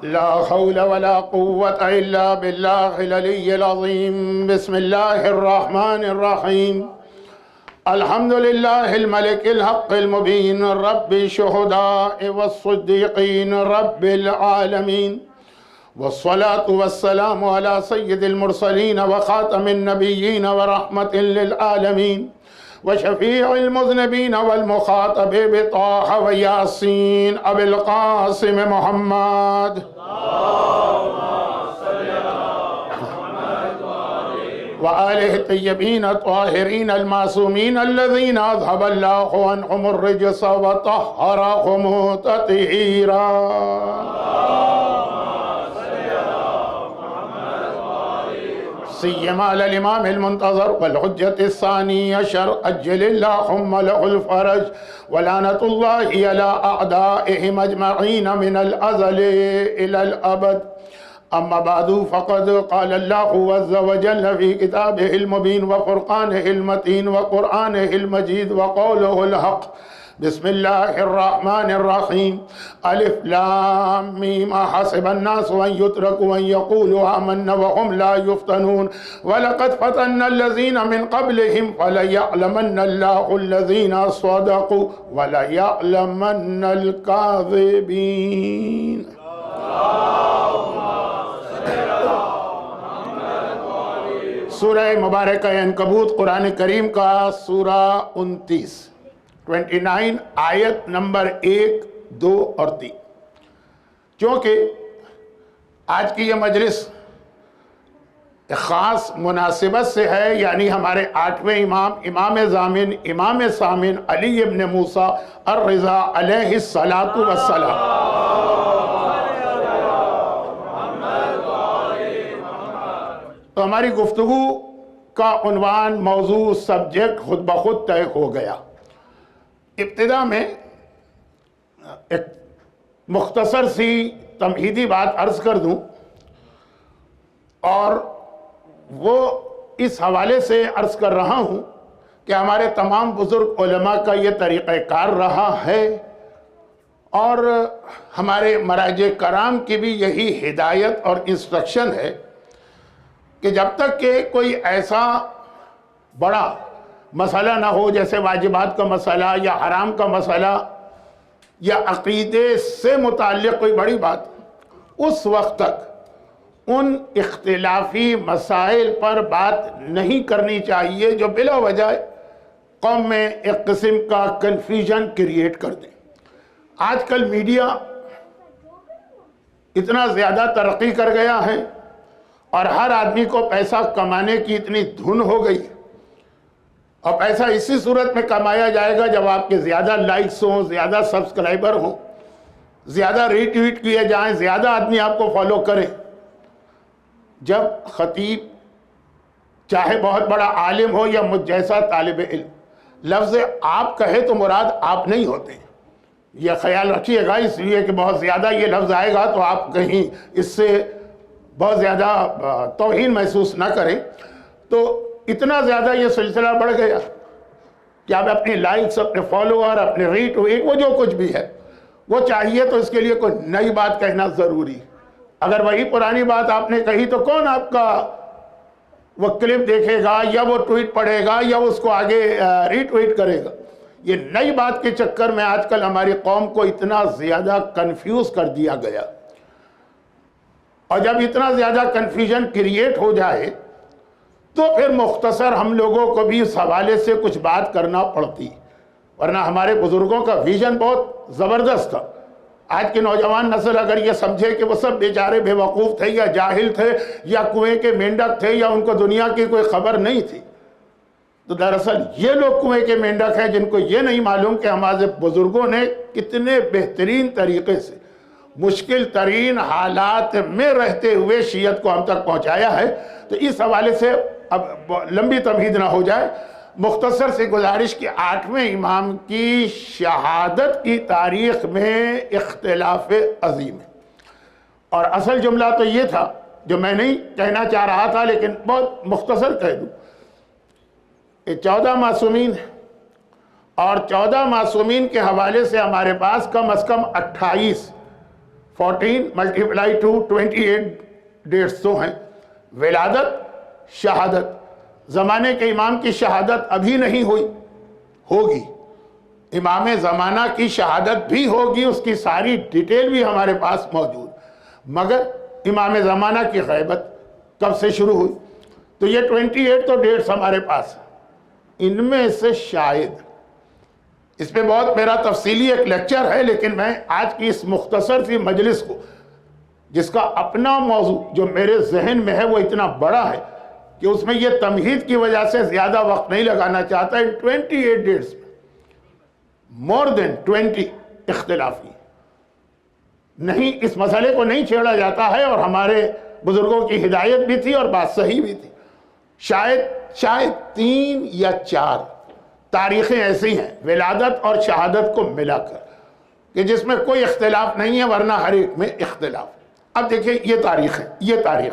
لا حول ولا قوة إلا بالله العلي العظيم. بسم الله الرحمن الرحيم. الحمد لله الملك الحق المبين رب الشهداء والصديقين رب العالمين، والصلاة والسلام على سيد المرسلين وخاتم النبيين ورحمة للعالمين وشفيع المذنبين والمخاطب بطه وياسين أبي القاسم محمد وآله الطيبين الطاهرين المعصومين الذين أذهب الله عنهم الرجس وطهرهم تطهيرا. سيما على الإمام المنتظر والحجة الثاني عشر أجل اللهم له الفرج، ولعنة الله على أعدائهم أجمعين من الأزل إلى الأبد. أما بعد، فقد قال الله عز وجل في كتابه المبين وفرقانه المتين وقرآنه المجيد وقوله الحق. بسم الله الرحمن الرحيم. ألف لام ميم حسب الناس أن يتركوا أن يقولوا آمنا وهم لا يفتنون ولقد فتنا الذين من قبلهم فليعلمن الله الذين صدقوا وليعلمن الكاذبين. سورہ مبارکہ عنکبوت قرآن کریم کا سورہ 29 آیت نمبر 1، 2 اور 3۔ چونکہ آج کی یہ مجلس ایک خاص مناسبت سے ہے، یعنی ہمارے 8ویں امام، امام ضامن، امام سامن علی ابن موسیٰ الرضا علیہ الصلاۃ والسلام، تو ہماری گفتگو کا عنوان، موضوع، سبجیکٹ خود بخود طے ہو گیا۔ ابتدا میں ایک مختصر سی تمہیدی بات عرض کر دوں، اور وہ اس حوالے سے عرض کر رہا ہوں کہ ہمارے تمام بزرگ علماء کا یہ طریقہ کار رہا ہے، اور ہمارے مراجع کرام کی بھی یہی ہدایت اور انسٹرکشن ہے کہ جب تک کہ کوئی ایسا بڑا مسئلہ نہ ہو جیسے واجبات کا مسئلہ یا حرام کا مسئلہ یا عقیدے سے متعلق کوئی بڑی بات، اس وقت تک ان اختلافی مسائل پر بات نہیں کرنی چاہیے جو بلا وجہ قوم میں ایک قسم کا کنفیوژن کریٹ کر دیں۔ آج کل میڈیا اتنا زیادہ ترقی کر گیا ہے اور ہر آدمی کو پیسہ کمانے کی اتنی دھن ہو گئی، اور پیسہ اسی صورت میں کمایا جائے گا جب آپ کے زیادہ لائکس ہوں، زیادہ سبسکرائبر ہوں، زیادہ ری ٹویٹ کیے جائیں، زیادہ آدمی آپ کو فالو کریں۔ جب خطیب چاہے بہت بڑا عالم ہو یا مجھ جیسا طالب علم لفظ آپ کہے تو مراد آپ نہیں ہوتے، یہ خیال رکھیے گا، اس لیے کہ بہت زیادہ یہ لفظ آئے گا تو آپ کہیں اس سے بہت زیادہ توہین محسوس نہ کریں۔ تو اتنا زیادہ یہ سلسلہ بڑھ گیا کہ آپ اپنی لائکس، اپنے فالوور، اپنے ری ٹویٹ، وہ جو کچھ بھی ہے وہ چاہیے، تو اس کے لیے کوئی نئی بات کہنا ضروری۔ اگر وہی پرانی بات آپ نے کہی تو کون آپ کا وہ کلپ دیکھے گا یا وہ ٹویٹ پڑھے گا یا اس کو آگے ری ٹویٹ کرے گا؟ یہ نئی بات کے چکر میں آج کل ہماری قوم کو اتنا زیادہ کنفیوز کر دیا گیا، اور جب اتنا زیادہ کنفیوژن کریٹ ہو جائے تو پھر مختصر ہم لوگوں کو بھی اس حوالے سے کچھ بات کرنا پڑتی، ورنہ ہمارے بزرگوں کا ویژن بہت زبردست تھا۔ آج کی نوجوان نسل اگر یہ سمجھے کہ وہ سب بیچارے بے وقوف تھے یا جاہل تھے یا کنویں کے مینڈک تھے یا ان کو دنیا کی کوئی خبر نہیں تھی، تو دراصل یہ لوگ کنویں کے مینڈک ہیں جن کو یہ نہیں معلوم کہ ہمارے بزرگوں نے کتنے بہترین طریقے سے مشکل ترین حالات میں رہتے ہوئے شیعت کو ہم تک پہنچایا ہے۔ تو اس حوالے سے اب لمبی تمہید نہ ہو جائے، مختصر سی گزارش کہ 8ویں امام کی شہادت کی تاریخ میں اختلاف عظیم ہے، اور اصل جملہ تو یہ تھا جو میں نہیں کہنا چاہ رہا تھا لیکن بہت مختصر کہہ دوں۔ 14 معصومین ہیں، اور 14 معصومین کے حوالے سے ہمارے پاس کم از کم 28 14 ملٹیپلائی 2 28 ڈیٹس تو ہیں. ولادت، شہادت. زمانے کے امام کی شہادت ابھی نہیں ہوئی، ہوگی. امام زمانہ کی شہادت بھی ہوگی، اس کی ساری ڈیٹیل بھی ہمارے پاس موجود. مگر امام زمانہ کی غیبت کب سے شروع ہوئی؟ تو یہ 28 تو ڈیٹس ہمارے پاس ہیں. ان میں سے شاید، اس پہ بہت میرا تفصیلی ایک لیکچر ہے، لیکن میں آج کی اس مختصر سی مجلس کو، جس کا اپنا موضوع جو میرے ذہن میں ہے وہ اتنا بڑا ہے کہ اس میں یہ تمہید کی وجہ سے زیادہ وقت نہیں لگانا چاہتا. ان 28 ڈیٹس میں مور دین 20 اختلافی نہیں، اس مسئلے کو نہیں چھیڑا جاتا ہے، اور ہمارے بزرگوں کی ہدایت بھی تھی اور بات صحیح بھی تھی. شاید 3 یا 4 تاریخیں ایسی ہیں ولادت اور شہادت کو ملا کر کہ جس میں کوئی اختلاف نہیں ہے، ورنہ ہر ایک میں اختلاف. اب دیکھیں یہ تاریخ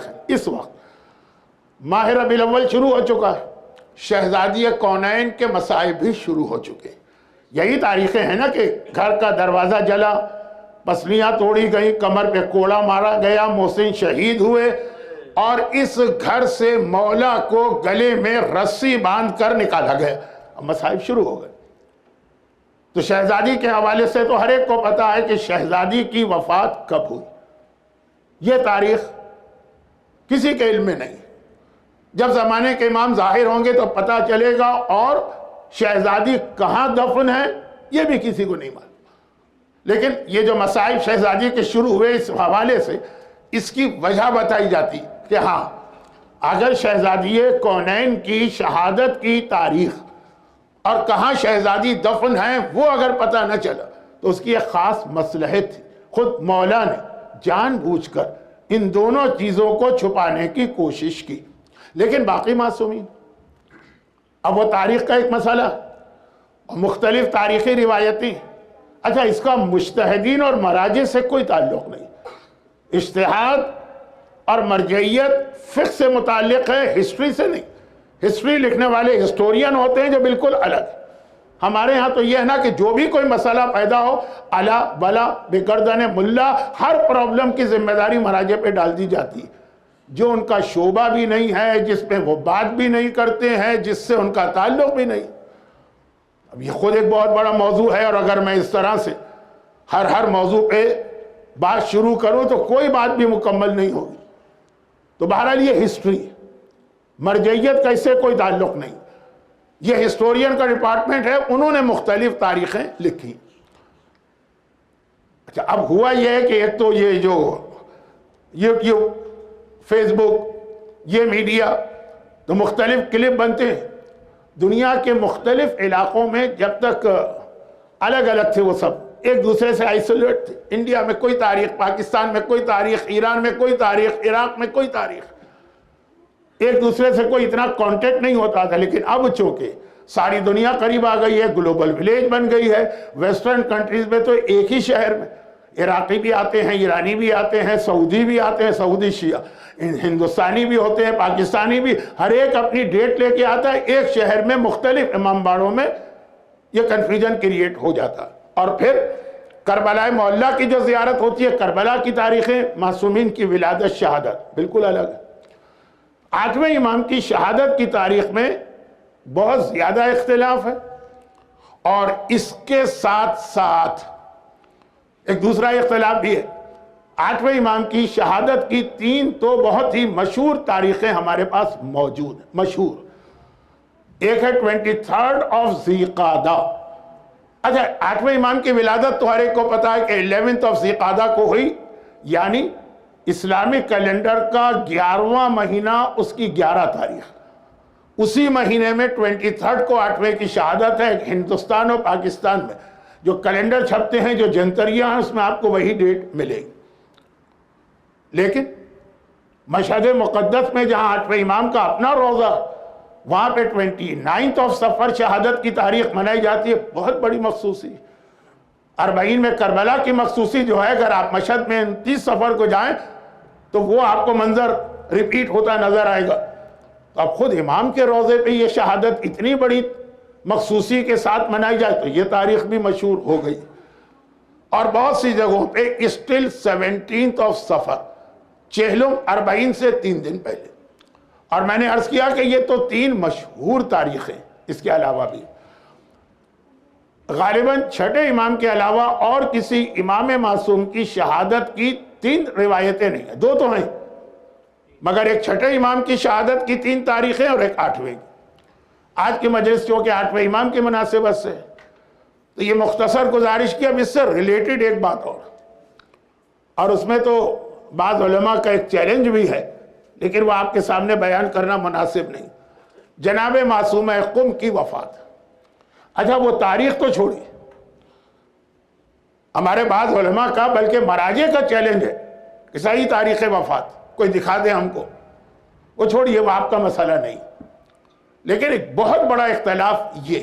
ہے. اس وقت ماہ ربیع الاول شروع ہو چکا ہے، شہزادی کونین کے مصائب بھی شروع ہو چکے. یہی تاریخیں ہیں نا کہ گھر کا دروازہ جلا، پسلیاں توڑی گئیں، کمر پہ کوڑا مارا گیا، محسن شہید ہوئے، اور اس گھر سے مولا کو گلے میں رسی باندھ کر نکالا گیا. اب مصائب شروع ہو گئے. تو شہزادی کے حوالے سے تو ہر ایک کو پتا ہے کہ شہزادی کی وفات کب ہوئی. یہ تاریخ کسی کے علم میں نہیں. جب زمانے کے امام ظاہر ہوں گے تو پتا چلے گا، اور شہزادی کہاں دفن ہے یہ بھی کسی کو نہیں معلوم. لیکن یہ جو مصائب شہزادی کے شروع ہوئے، اس حوالے سے اس کی وجہ بتائی جاتی کہ ہاں، اگر شہزادی کونین کی شہادت کی تاریخ اور کہاں شہزادی دفن ہیں وہ اگر پتہ نہ چلا تو اس کی ایک خاص مصلحت تھی. خود مولا نے جان بوجھ کر ان دونوں چیزوں کو چھپانے کی کوشش کی. لیکن باقی معصومین، اب وہ تاریخ کا ایک مسئلہ، مختلف تاریخی روایتیں. اچھا، اس کا مجتہدین اور مراجع سے کوئی تعلق نہیں. اجتہاد اور مرجعیت فقہ سے متعلق ہے، ہسٹری سے نہیں. ہسٹری لکھنے والے ہسٹورین ہوتے ہیں جو بالکل الگ. ہمارے ہاں تو یہ ہے نا کہ جو بھی کوئی مسئلہ پیدا ہو، الا بلا بگردن ملا، ہر پرابلم کی ذمہ داری مراجع پہ ڈال دی جاتی ہے، جو ان کا شعبہ بھی نہیں ہے، جس پہ وہ بات بھی نہیں کرتے ہیں، جس سے ان کا تعلق بھی نہیں. اب یہ خود ایک بہت بڑا موضوع ہے، اور اگر میں اس طرح سے ہر موضوع پہ بات شروع کروں تو کوئی بات بھی مکمل نہیں ہوگی. تو بہرحال یہ ہسٹری، مرجعیت کا اس سے کوئی تعلق نہیں. یہ ہسٹورین کا ڈپارٹمنٹ ہے، انہوں نے مختلف تاریخیں لکھی. اچھا، اب ہوا یہ ہے کہ ایک تو یہ جو یوٹیوب، فیس بک، یہ میڈیا، تو مختلف کلپ بنتے ہیں. دنیا کے مختلف علاقوں میں جب تک الگ الگ تھے، وہ سب ایک دوسرے سے آئسولیٹ تھے. انڈیا میں کوئی تاریخ، پاکستان میں کوئی تاریخ، ایران میں کوئی تاریخ، عراق میں کوئی تاریخ، ایک دوسرے سے کوئی اتنا کانٹیکٹ نہیں ہوتا تھا. لیکن اب چونکہ ساری دنیا قریب آ گئی ہے، گلوبل ولیج بن گئی ہے. ویسٹرن کنٹریز میں تو ایک ہی شہر میں عراقی بھی آتے ہیں، ایرانی بھی آتے ہیں، سعودی بھی آتے ہیں، سعودی شیعہ، ہندوستانی بھی ہوتے ہیں، پاکستانی بھی، ہر ایک اپنی ڈیٹ لے کے آتا ہے. ایک شہر میں مختلف امام باڑوں میں یہ کنفیوژن کریٹ ہو جاتا. اور پھر کربلا معلیٰ کی جو زیارت ہوتی ہے، کربلا کی تاریخیں، معصومین کی ولادت، شہادت بالکل الگ ہے. 8ویں امام کی شہادت کی تاریخ میں بہت زیادہ اختلاف ہے، اور اس کے ساتھ ساتھ ایک دوسرا اختلاف بھی ہے. 8ویں امام کی شہادت کی 3 تو بہت ہی مشہور تاریخیں ہمارے پاس موجود ہیں. مشہور ایک ہے 23 ذی القعدہ. اچھا، 8ویں امام کی ولادت تو ہر ایک کو پتا ہے کہ 11 ذی القعدہ کو ہوئی، یعنی اسلامک کیلنڈر کا 11واں مہینہ، اس کی 11 تاریخ. اسی مہینے میں 23 کو 8ویں کی شہادت ہے. ہندوستان اور پاکستان میں جو کیلنڈر چھپتے ہیں، جو جنتریاں ہیں، اس میں آپ کو وہی ڈیٹ ملے گی. لیکن مشہد مقدس میں جہاں 8ویں امام کا اپنا روضہ، وہاں پہ 29 صفر شہادت کی تاریخ منائی جاتی ہے. بہت بڑی مخصوصی. 40 میں کربلا کی مخصوصی جو ہے، اگر آپ مشہد میں 29 صفر کو جائیں تو وہ آپ کو منظر ریپیٹ ہوتا نظر آئے گا. تو اب خود امام کے روضے پہ یہ شہادت اتنی بڑی مخصوصی کے ساتھ منائی جائے تو یہ تاریخ بھی مشہور ہو گئی. اور بہت سی جگہوں پہ اسٹل 17 صفر، چہلم 40 سے 3 دن پہلے۔ اور میں نے عرض کیا کہ یہ تو 3 مشہور تاریخیں، اس کے علاوہ بھی غالباً چھٹے امام کے علاوہ اور کسی امام معصوم کی شہادت کی 3 روایتیں نہیں ہیں، 2 تو ہیں، مگر ایک چھٹے امام کی شہادت کی 3 تاریخیں اور ایک 8ویں۔ آج کی مجلس چونکہ 8ویں امام کی مناسبت سے، تو یہ مختصر گزارش کی۔ اب اس سے ریلیٹڈ ایک بات اور اس میں تو بعض علماء کا ایک چیلنج بھی ہے، لیکن وہ آپ کے سامنے بیان کرنا مناسب نہیں۔ جناب معصومہ قم کی وفات، اچھا وہ تاریخ تو چھوڑی، ہمارے بعض علماء کا بلکہ مراجع کا چیلنج ہے کہ صحیح تاریخ وفات کوئی دکھا دے ہم کو، وہ چھوڑیے، وہ آپ کا مسئلہ نہیں۔ لیکن ایک بہت بڑا اختلاف یہ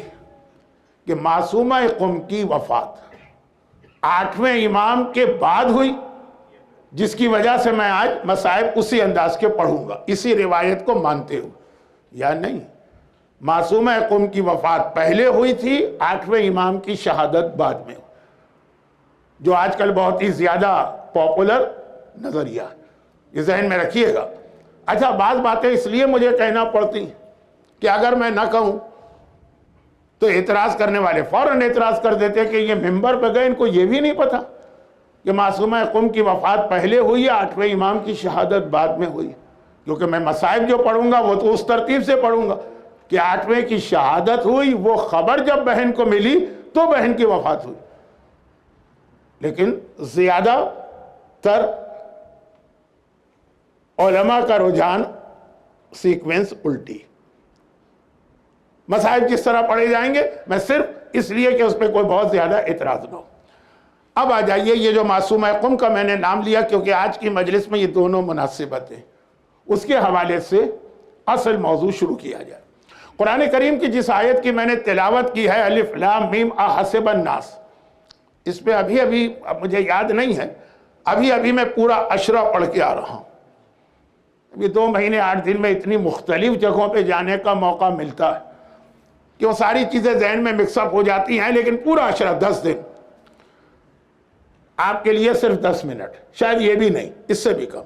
کہ معصومہ قم کی وفات 8ویں امام کے بعد ہوئی، جس کی وجہ سے میں آج مصائب اسی انداز کے پڑھوں گا، اسی روایت کو مانتے ہوئے، یا نہیں، معصومہ قم کی وفات پہلے ہوئی تھی، 8ویں امام کی شہادت بعد میں، جو آج کل بہت ہی زیادہ پاپولر نظریہ، یہ ذہن میں رکھیے گا۔ اچھا بعض باتیں اس لیے مجھے کہنا پڑتی کہ اگر میں نہ کہوں تو اعتراض کرنے والے فوراً اعتراض کر دیتے کہ یہ ممبر پہ گئے، ان کو یہ بھی نہیں پتا کہ معصومہ قم کی وفات پہلے ہوئی یا 8ویں امام کی شہادت بعد میں ہوئی، کیونکہ میں مصائب جو پڑھوں گا وہ تو اس ترتیب سے پڑھوں گا کہ 8ویں کی شہادت ہوئی، وہ خبر جب بہن کو ملی تو بہن کی وفات ہوئی۔ لیکن زیادہ تر علماء کا رجحان سیکوینس الٹی، مصائب جس طرح پڑھے جائیں گے، میں صرف اس لیے کہ اس پہ کوئی بہت زیادہ اعتراض نہ ہو۔ اب آ جائیے یہ جو معصومہ قم کا میں نے نام لیا کیونکہ آج کی مجلس میں یہ دونوں مناسبتیں، اس کے حوالے سے اصل موضوع شروع کیا جائے۔ قرآن کریم کی جس آیت کی میں نے تلاوت کی ہے، الف لام میم احسب الناس، اس پہ ابھی مجھے یاد نہیں ہے، ابھی میں پورا اشرہ پڑھ کے آ رہا ہوں۔ ابھی 2 مہینے 8 دن میں اتنی مختلف جگہوں پہ جانے کا موقع ملتا ہے کہ وہ ساری چیزیں ذہن میں مکس اپ ہو جاتی ہیں، لیکن پورا اشرہ 10 دن آپ کے لیے صرف 10 منٹ، شاید یہ بھی نہیں، اس سے بھی کم۔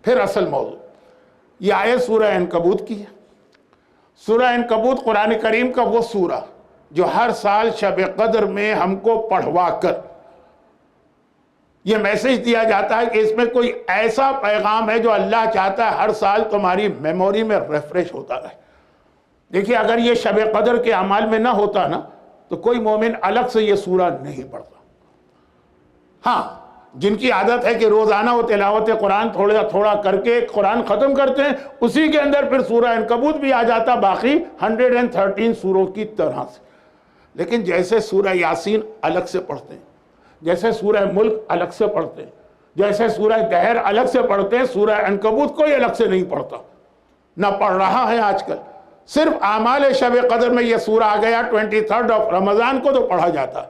پھر اصل موضوع، یہ آیت سورہ عنکبوت کی ہے۔ سورہ عنکبوت قرآن کریم کا وہ سورہ جو ہر سال شب قدر میں ہم کو پڑھوا کر یہ میسج دیا جاتا ہے کہ اس میں کوئی ایسا پیغام ہے جو اللہ چاہتا ہے ہر سال تمہاری میموری میں ریفریش ہوتا رہے۔ دیکھیے اگر یہ شب قدر کے اعمال میں نہ ہوتا نا تو کوئی مومن الگ سے یہ سورہ نہیں پڑھتا۔ ہاں جن کی عادت ہے کہ روزانہ وہ تلاوت قرآن تھوڑا تھوڑا کر کے قرآن ختم کرتے ہیں، اسی کے اندر پھر سورہ عنکبوت بھی آ جاتا باقی 113 سوروں کی طرح سے۔ لیکن جیسے سورہ یاسین الگ سے پڑھتے ہیں، جیسے سورہ ملک الگ سے پڑھتے ہیں، جیسے سورہ دہر الگ سے پڑھتے ہیں، سورہ عنکبوت کوئی الگ سے نہیں پڑھتا، نہ پڑھ رہا ہے آج کل۔ صرف اعمال شب قدر میں یہ سورہ آ گیا 23 رمضان کو تو پڑھا جاتا ہے،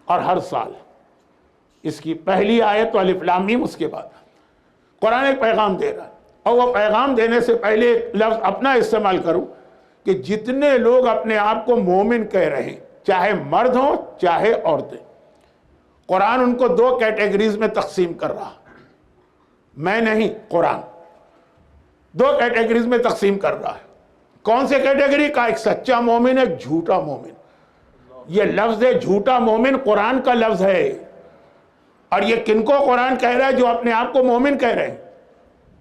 اور ہر سال اس کی پہلی آیت تو الف لام میم، اس کے بعد قرآن ایک پیغام دے رہا ہے۔ اور وہ پیغام دینے سے پہلے ایک لفظ اپنا استعمال کروں کہ جتنے لوگ اپنے آپ کو مومن کہہ رہے ہیں، چاہے مرد ہوں چاہے عورتیں، قرآن ان کو 2 کیٹیگریز میں تقسیم کر رہا، میں نہیں، قرآن 2 کیٹیگریز میں تقسیم کر رہا ہے۔ کون سے کیٹیگری کا؟ ایک سچا مومن، ایک جھوٹا مومن۔ یہ لفظ ہے جھوٹا مومن قرآن کا لفظ ہے، اور یہ کن کو قرآن کہہ رہا ہے؟ جو اپنے آپ کو مومن کہہ رہے ہیں،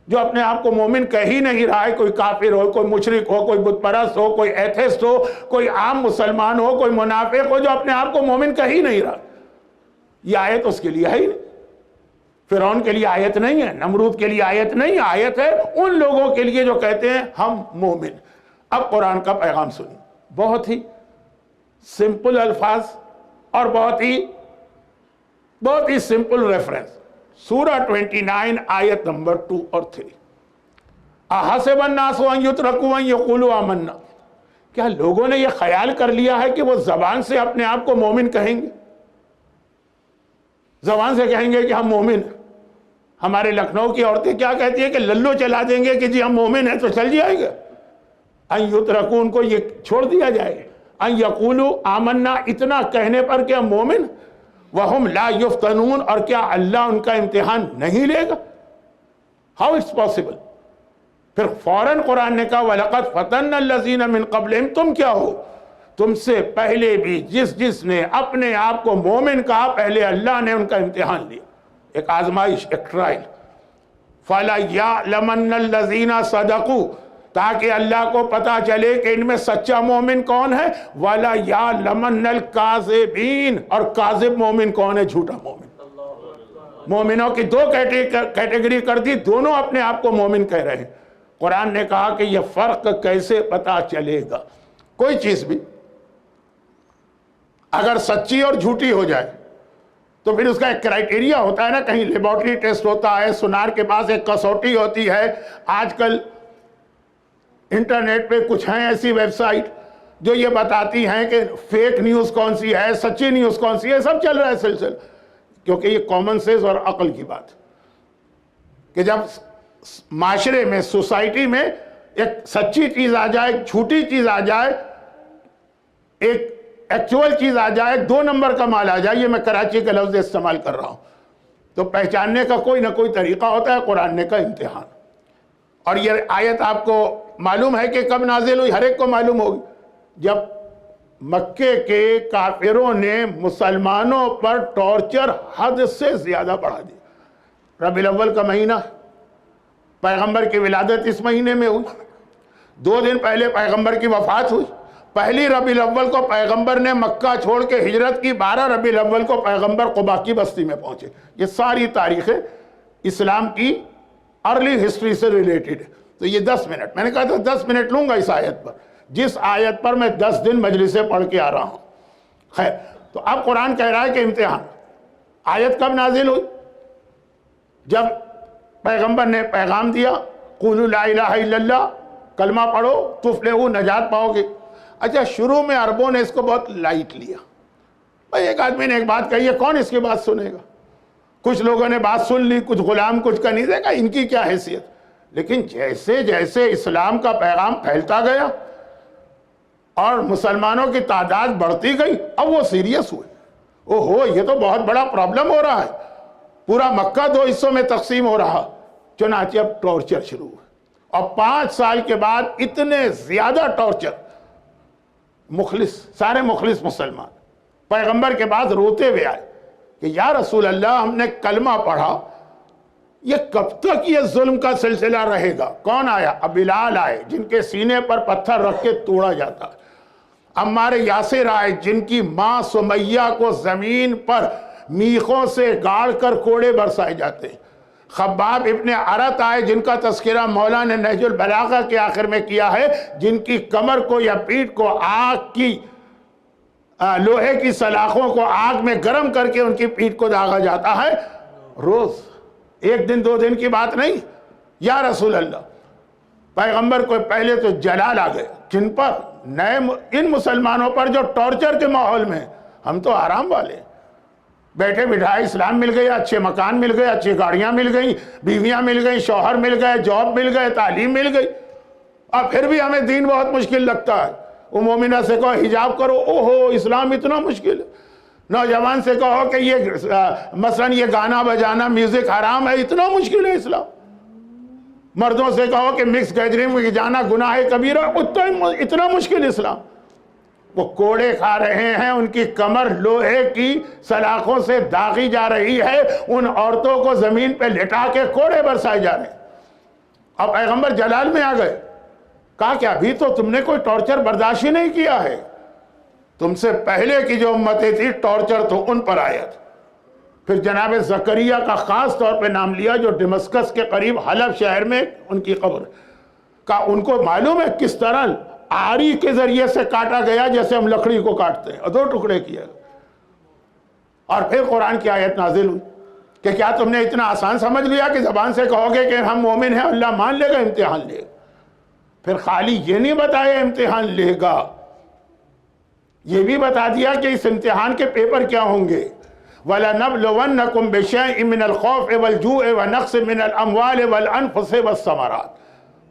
جو اپنے آپ کو مومن کہہ ہی نہیں رہا ہے، کوئی کافر ہو، کوئی مشرک ہو، کوئی بت پرست ہو، کوئی ایتھسٹ ہو، کوئی عام مسلمان ہو، کوئی منافق ہو، جو اپنے آپ کو مومن کہہ ہی نہیں رہا۔ یہ آیت اس کے لیے ہے ہی نہیں، فرعون کے لیے آیت نہیں ہے، نمرود کے لیے آیت نہیں، آیت ہے ان لوگوں کے لیے جو کہتے ہیں ہم مومن۔ اب قرآن کا پیغام سنیں، بہت ہی سمپل الفاظ اور بہت ہی سمپل ریفرنس۔ سورہ 29 آیت نمبر 2 اور 3، احسب الناس ان یترکوا ان یقولوا آمنا، کیا لوگوں نے یہ خیال کر لیا ہے کہ وہ زبان سے اپنے آپ کو مومن کہیں گے؟ زبان سے کہیں گے کہ ہم مومن ہیں۔ ہمارے لکھنؤ کی عورتیں کیا کہتی ہیں کہ للو چلا دیں گے کہ جی ہم مومن ہیں تو چل جائے گا۔ ان یترکوا، ان کو یہ چھوڑ دیا جائے گا۔ ان یقولوا آمنا، اتنا کہنے پر کہ ہم مومن، وَهُمْ لَا يُفْتَنُونَ، اور کیا اللہ ان کا امتحان نہیں لے گا؟ How it's possible؟ پھر فوراً قرآن نے کہا وَلَقَدْ فَتَنَّ الَّذِينَ مِن قَبْلِهِمْ، تم کیا ہو؟ تم سے پہلے بھی جس نے اپنے آپ کو مومن کہا، پہلے اللہ نے ان کا امتحان لیا، ایک آزمائش، ایک ٹرائل۔ فَلَيَعْلَمَنَّ الَّذِينَ صَدَقُوا، تاکہ اللہ کو پتا چلے کہ ان میں سچا مومن کون ہے، وَلَيَعْلَمَنَّ الْكَاذِبِينَ، اور کاذب مومن کون ہے، جھوٹا مومن۔ مومنوں کی دو کیٹیگری کر دی، دونوں اپنے آپ کو مومن کہہ رہے ہیں۔ قرآن نے کہا کہ یہ فرق کیسے پتا چلے گا؟ کوئی چیز بھی اگر سچی اور جھوٹی ہو جائے تو پھر اس کا ایک کرائیٹیریا ہوتا ہے نا، کہیں لیبارٹری ٹیسٹ ہوتا ہے، سونار کے پاس ایک کسوٹی ہوتی ہے۔ آج کل انٹرنیٹ پہ کچھ ہیں ایسی ویب سائٹ جو یہ بتاتی ہیں کہ فیک نیوز کون سی ہے، سچی نیوز کون سی ہے، سب چل رہا ہے سلسلہ، کیونکہ یہ کامن سینس اور عقل کی بات کہ جب معاشرے میں، سوسائٹی میں ایک سچی چیز آ جائے، ایک جھوٹی چیز آ جائے، ایک ایکچوئل چیز آ جائے، دو نمبر کا مال آ جائے، یہ میں کراچی کا لفظ استعمال کر رہا ہوں، تو پہچاننے کا کوئی نہ کوئی طریقہ ہوتا ہے۔ قرآن نے کا امتحان، اور یہ آیت آپ کو معلوم ہے کہ کب نازل ہوئی؟ ہر ایک کو معلوم ہوگی، جب مکے کے کافروں نے مسلمانوں پر ٹارچر حد سے زیادہ بڑھا دیا۔ ربیع الاول کا مہینہ، پیغمبر کی ولادت اس مہینے میں ہوئی، 2 دن پہلے پیغمبر کی وفات ہوئی، پہلی ربیع الاول کو پیغمبر نے مکہ چھوڑ کے ہجرت کی، 12 ربیع الاول کو پیغمبر قبا کی بستی میں پہنچے۔ یہ ساری تاریخیں اسلام کی ارلی ہسٹری سے ریلیٹڈ ہے۔ تو یہ 10 منٹ، میں نے کہا تھا 10 منٹ لوں گا اس آیت پر، جس آیت پر میں 10 دن مجلسیں پڑھ کے آ رہا ہوں۔ خیر، تو اب قرآن کہہ رہا ہے کہ امتحان۔ آیت کب نازل ہوئی؟ جب پیغمبر نے پیغام دیا، قولوا لا الہ الا اللہ، کلمہ پڑھو تفلحوا، نجات پاؤ گے۔ اچھا، شروع میں عربوں نے اس کو بہت لائٹ لیا، بھائی ایک آدمی نے ایک بات کہی ہے، کون اس کی بات سنے گا؟ کچھ لوگوں نے بات سن لی، کچھ غلام، کچھ کا نہیں دیکھا، ان کی کیا حیثیت۔ لیکن جیسے جیسے اسلام کا پیغام پھیلتا گیا اور مسلمانوں کی تعداد بڑھتی گئی، اب وہ سیریس ہوئے، اوہو یہ تو بہت بڑا پرابلم ہو رہا ہے، پورا مکہ 2 حصوں میں تقسیم ہو رہا۔ چنانچہ اب ٹارچر شروع ہوئے، اور 5 سال کے بعد اتنے زیادہ ٹارچر، مخلص، سارے مخلص مسلمان پیغمبر کے بعد روتے ہوئے آئے کہ یا رسول اللہ، ہم نے کلمہ پڑھا، یہ کب تک یہ ظلم کا سلسلہ رہے گا؟ کون آیا؟ اب بلال آئے جن کے سینے پر پتھر رکھ کے توڑا جاتا، عمار یاسر آئے جن کی ماں سمیہ کو زمین پر میخوں سے گاڑ کر کوڑے برسائے جاتے، خباب ابن عرط آئے جن کا تذکرہ مولا نے نہج البلاغہ کے آخر میں کیا ہے، جن کی کمر کو یا پیٹھ کو آگ کی لوہے کی سلاخوں کو آگ میں گرم کر کے ان کی پیٹھ کو داغا جاتا ہے روز، 1 دن 2 دن کی بات نہیں۔ یا رسول اللہ، پیغمبر کو پہلے تو جلال آ گئے، جن پر نئے ان مسلمانوں پر جو ٹارچر کے ماحول میں، ہم تو آرام والے، بیٹھے بٹھائے اسلام مل گیا، اچھے مکان مل گئے، اچھی گاڑیاں مل گئیں، بیویاں مل گئیں، شوہر مل گئے، جاب مل گئے، تعلیم مل گئی، اور پھر بھی ہمیں دین بہت مشکل لگتا ہے۔ وہ مومنہ سے کہو حجاب کرو، اوہو اسلام اتنا مشکل ہے۔ نوجوان سے کہو کہ یہ مثلا یہ گانا بجانا، میوزک حرام ہے، اتنا مشکل ہے اسلام۔ مردوں سے کہو کہ مکس گیدرنگ میں جانا گناہ کبیرہ، اتنا مشکل اسلام۔ وہ کوڑے کھا رہے ہیں، ان کی کمر لوہے کی سلاخوں سے داغی جا رہی ہے، ان عورتوں کو زمین پہ لٹا کے کوڑے برسائے جا رہے ہیں۔ اب پیغمبر جلال میں آ گئے، کہا کہ ابھی تو تم نے کوئی ٹارچر برداشت ہی نہیں کیا ہے، تم سے پہلے کی جو امتیں تھی ٹارچر تو ان پر آیا تھا۔ پھر جناب زکریا کا خاص طور پہ نام لیا، جو ڈمسکس کے قریب حلب شہر میں ان کی قبر، کہا ان کو معلوم ہے کس طرح آری کے ذریعے سے کاٹا گیا، جیسے ہم لکڑی کو کاٹتے ہیں، اور 2 ٹکڑے کیا۔ اور پھر قرآن کی آیت نازل ہوئی کہ کیا تم نے اتنا آسان سمجھ لیا کہ زبان سے کہو گے کہ ہم مومن ہیں، اللہ مان لے گا، امتحان لے گا؟ پھر خالی یہ نہیں بتایا امتحان لے گا، یہ بھی بتا دیا کہ اس امتحان کے پیپر کیا ہوں گے۔ وَلَنَبْلُوَنَّكُمْ بِشَيْءٍ مِّنَ الْخَوْفِ وَالْجُوعِ وَنَقْصٍ مِّنَ الْأَمْوَالِ وَالْأَنفُسِ وَالثَّمَرَاتِ،